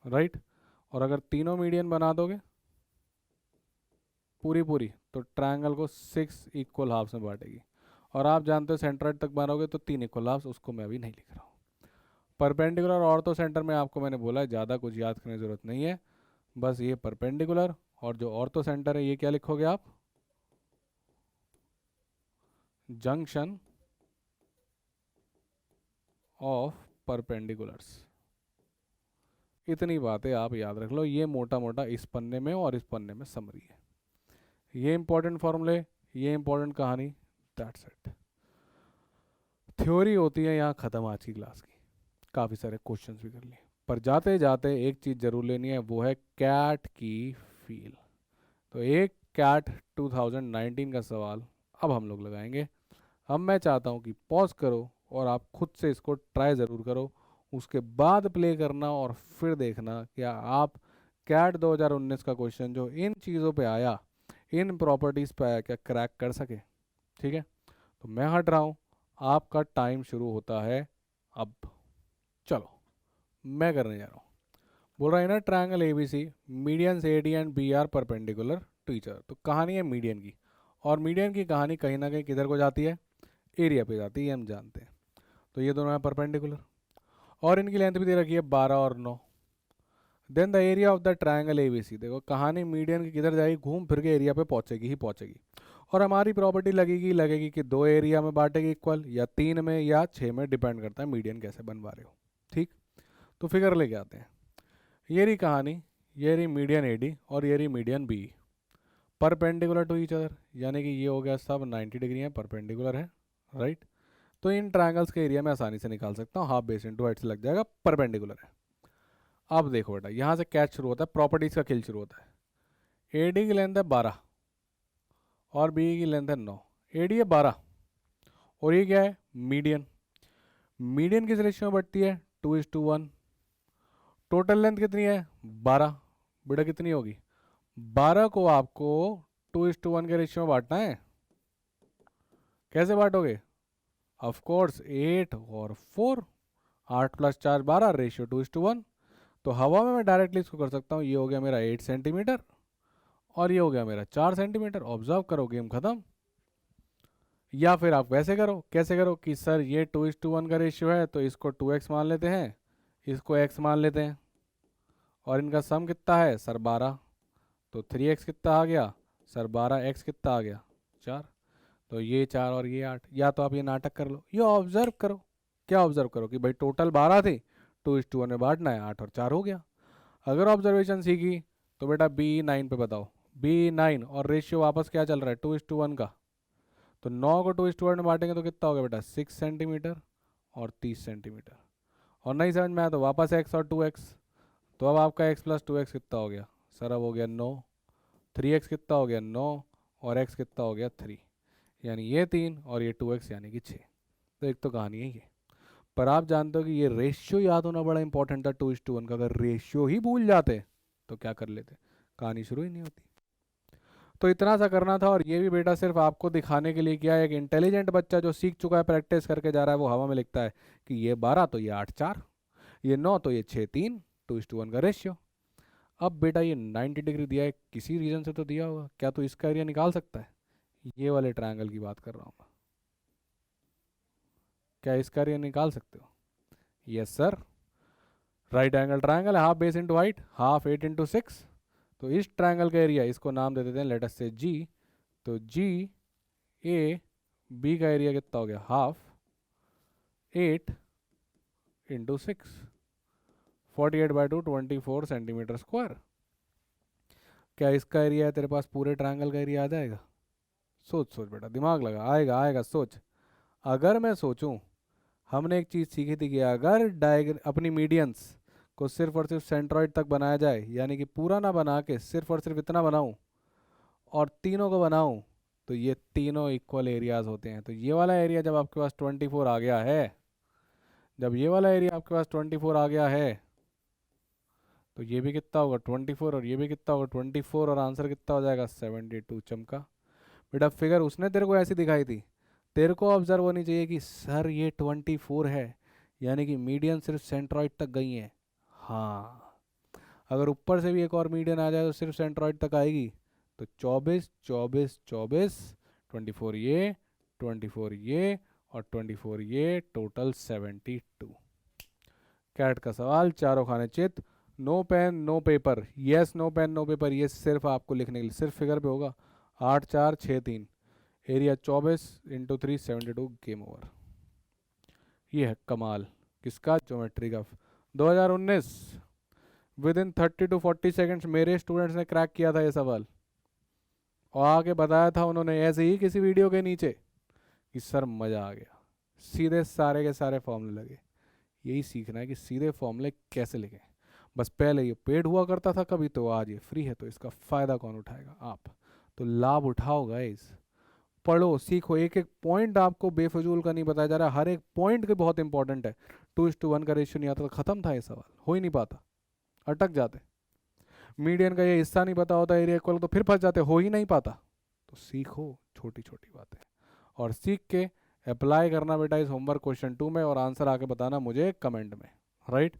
राइट। और अगर तीनों मीडियन बना दोगे पूरी पूरी तो ट्रायंगल को 6 इक्वल हाफ्स में बांटेगी। और आप जानते हो सेंट्रॉइड तक बनाओगे तो 3 इक्वल हाफ्स, उसको मैं अभी नहीं लिख रहा हूँ। परपेंडिकुलर और ऑर्थो सेंटर में आपको मैंने बोला है ज़्यादा कुछ याद करने की ज़रूरत नहीं है, बस ये परपेंडिकुलर और जो ऑर्थो सेंटर है ये क्या लिखोगे आप, जंक्शन ऑफ परपेंडिकुलर्स। इतनी बातें आप याद रख लो, ये मोटा मोटा इस पन्ने में और इस पन्ने में समरी है। ये इंपॉर्टेंट फॉर्मूले, ये इंपॉर्टेंट कहानी, दैट्स इट। थ्योरी होती है यहाँ ख़त्म आज की क्लास की, काफ़ी सारे क्वेश्चंस भी कर लिए। पर जाते जाते एक चीज़ ज़रूर लेनी है, वो है कैट की फील। तो एक कैट 2019 का सवाल अब हम लोग लगाएंगे। अब मैं चाहता हूँ कि पॉज करो और आप खुद से इसको ट्राई ज़रूर करो, उसके बाद प्ले करना और फिर देखना क्या आप कैट 2019 का क्वेश्चन जो इन चीज़ों पे आया, इन प्रॉपर्टीज़ पे आया, क्या क्रैक कर सके। ठीक है, तो मैं हट रहा हूँ, आपका टाइम शुरू होता है अब। चलो मैं करने जा रहा हूँ। बोल रहा है ना, triangle ABC medians AD and B are perpendicular to each other. तो कहानी है मीडियन की, और मीडियन की कहानी कहीं ना कहीं किधर को जाती है, एरिया पे जाती है, हम जानते हैं। तो ये दोनों है परपेंडिकुलर, और इनकी लेंथ भी दे रखी है 12 और 9। Then the area of the triangle ABC, देखो कहानी मीडियन की किधर जाएगी, घूम फिर के एरिया पे पहुंचेगी ही पहुंचेगी। और हमारी प्रॉपर्टी लगेगी कि दो एरिया में बांटेगी इक्वल, या 3 में या 6 में, डिपेंड करता है मीडियन कैसे बनवा रहे हो। ठीक, तो फिगर लेके आते हैं। ये रही कहानी, ये रही मीडियन एडी और ये रही median B, perpendicular to each other, यानी कि ये हो गया सब 90 डिग्री है, परपेंडिकुलर है, राइट। तो इन ट्रायंगल्स के एरिया में आसानी से निकाल सकता हूँ, हाफ बेस इंटू हाइट से लग जाएगा, परपेंडिकुलर है। अब देखो बेटा, यहाँ से कैच शुरू होता है, प्रॉपर्टीज का खेल शुरू होता है। एडी की लेंथ है 12 और बी की लेंथ है 9। एडी है 12 और ये क्या है, मीडियन। मीडियन किस रेशियो में बढ़ती है, 2:1। टोटल लेंथ कितनी है, 12। बेटा कितनी होगी, 12 को आपको 2:1 के रेशियो में बांटना है। कैसे बांटोगे, ऑफ कोर्स 8 और 4, 8 + 4 12, रेशियो 2:1। तो हवा में मैं डायरेक्टली इसको कर सकता हूँ, ये हो गया मेरा 8 सेंटीमीटर और ये हो गया मेरा 4 सेंटीमीटर। ऑब्जर्व करो, गेम खत्म। या फिर आप वैसे करो, कैसे करो कि सर ये 2:1 का रेशियो है तो इसको 2x मान लेते हैं, इसको x मान लेते हैं, और इनका सम कितना है सर 12। तो 3x कितना आ गया सर 12, x कितना आ गया 4। तो ये 4 और ये 8। या तो आप ये नाटक कर लो, ये ऑब्जर्व करो। क्या ऑब्जर्व करो कि भाई टोटल 12 थे, 2:1 में बांटना है, 8 और 4 हो गया। अगर ऑब्जर्वेशन सीखी तो बेटा B9 पे बताओ, B9 और रेशियो वापस क्या चल रहा है 2:1 का। तो 9 को 2:1 में बांटेंगे तो कितना होगा बेटा 6 सेंटीमीटर और 30 सेंटीमीटर। और नहीं समझ में आया तो वापस x और 2x। तो अब आपका x + 2x कितना हो गया सर, अब हो गया 9। 3x कितना हो गया 9 और x कितना हो गया 3, यानी ये 3 और ये 2x यानी कि 6। तो एक तो कहानी है ये। पर आप जानते हो कि ये रेशियो याद होना बड़ा इंपॉर्टेंट था 2:1 का। अगर रेशियो ही भूल जाते तो क्या कर लेते, कहानी शुरू ही नहीं होती। तो इतना सा करना था, और ये भी बेटा सिर्फ आपको दिखाने के लिए किया है। एक इंटेलिजेंट बच्चा जो सीख चुका है, प्रैक्टिस करके जा रहा है, वो हवा में लिखता है कि ये 12 तो ये 8 4, ये 9 तो ये 6 3, 2:1 का रेशियो। अब बेटा ये 90 डिग्री दिया है, किसी रीजन से तो दिया होगा, क्या तो इसका एरिया निकाल सकता है। ये वाले ट्रायंगल की बात कर रहा हूँ मैं, क्या इसका एरिया निकाल सकते हो। Yes sir, right angle triangle है, half base into height, half 8 × 6। तो इस ट्रायंगल का एरिया, इसको नाम दे देते हैं लेट अस से जी। तो जी ए बी का एरिया कितना हो गया, हाफ 8 × 6, 48/2, 24 सेंटीमीटर स्क्वायर। क्या इसका एरिया है तेरे पास, पूरे ट्रायंगल का एरिया आ जाएगा। सोच सोच बेटा, दिमाग लगा, आएगा आएगा, सोच। अगर मैं सोचूं, हमने एक चीज़ सीखी थी कि अगर अपनी मीडियंस को सिर्फ और सिर्फ सेंट्रॉइड तक बनाया जाए, यानी कि पूरा ना बना के सिर्फ और सिर्फ इतना बनाऊं और तीनों को बनाऊं, तो ये तीनों इक्वल एरियाज होते हैं। तो ये वाला एरिया जब आपके पास 24 आ गया है, जब ये वाला एरिया आपके पास 24 आ गया है, तो ये भी कितना होगा 24 और ये भी कितना होगा 24, और आंसर कितना हो जाएगा 72। चमका बेटा, फिगर उसने तेरे को ऐसी दिखाई थी, तेरे को ऑब्जर्व होनी चाहिए कि सर ये 24 है, यानी कि मीडियन सिर्फ सेंट्रॉइड तक गई है। हाँ, अगर ऊपर से भी एक और मीडियन आ जाए तो सिर्फ सेंट्रॉइड तक आएगी। तो 24 24 24, 24 ये, 24 ये और 24 ये, टोटल 72। कैट का सवाल, चारों खाने चित, no pen no paper. Yes, no pen no paper, ये सिर्फ आपको लिखने के लिए, सिर्फ फिगर पे होगा। 8 4 6 3, एरिया 24 × 3 72, गेम ओवर। ये है कमाल किसका, ज्योमेट्री का। 2019 विद इन 30 to 40 सेकेंड्स मेरे स्टूडेंट्स ने क्रैक किया था ये सवाल, और आगे बताया था उन्होंने ऐसे ही किसी वीडियो के नीचे कि सर मज़ा आ गया, सीधे सारे के सारे फॉर्मूले लगे। यही सीखना है कि सीधे फॉर्मूले कैसे लिखें। बस पहले ये पेड हुआ करता था कभी, तो आज ये फ्री है, तो इसका फ़ायदा कौन उठाएगा? आप। तो लाभ उठाओ गाइस, पढ़ो सीखो, एक एक पॉइंट आपको बेफजूल का नहीं बताया जा रहा, हर एक पॉइंट के बहुत इंपॉर्टेंट है। 2:1 का रेशियो नहीं आता तो ख़त्म था ये सवाल, हो ही नहीं पाता, अटक जाते। मीडियन का ये हिस्सा नहीं पता होता एरिया इक्वल, तो फिर फंस जाते, हो ही नहीं पाता। तो सीखो छोटी छोटी बातें, और सीख के अप्लाई करना बेटा इस होमवर्क क्वेश्चन 2 में, और आंसर आके बताना मुझे कमेंट में, राइट।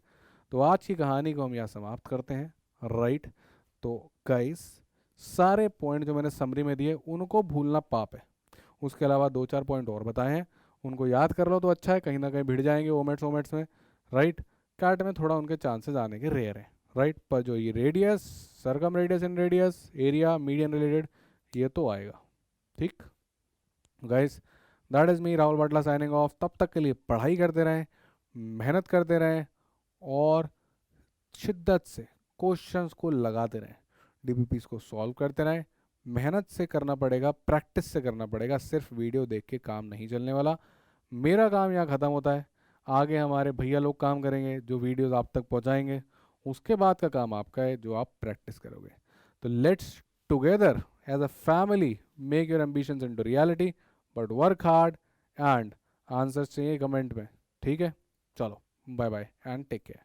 तो आज की कहानी को हम यहाँ समाप्त करते हैं, राइट। तो गाइस, सारे पॉइंट जो मैंने समरी में दिए उनको भूलना पाप है। उसके अलावा 2-4 पॉइंट और बताए हैं, उनको याद कर लो तो अच्छा है, कहीं ना कहीं भिड़ जाएंगे ओमेट्स ओमेट्स में, राइट। कैट में थोड़ा उनके चांसेस आने के रेयर हैं, राइट। पर जो ये radius, circumradius inradius, area, median related, ये तो आएगा, ठीक। Guys, that is me Rahul Batla signing off. तब तक के लिए पढ़ाई करते रहें, मेहनत करते रहें, और शिद्दत से क्वेश्चंस को लगाते रहें, डीबीपीस को सॉल्व करते रहें। मेहनत से करना पड़ेगा, प्रैक्टिस से करना पड़ेगा, सिर्फ वीडियो देख के काम नहीं चलने वाला। मेरा काम यहाँ ख़त्म होता है, आगे हमारे भैया लोग काम करेंगे जो वीडियोस आप तक पहुँचाएंगे। उसके बाद का काम आपका है जो आप प्रैक्टिस करोगे। तो let's together as a family make your ambitions into reality, but work hard, and answers चाहिए कमेंट में, ठीक है। चलो, bye bye and take care.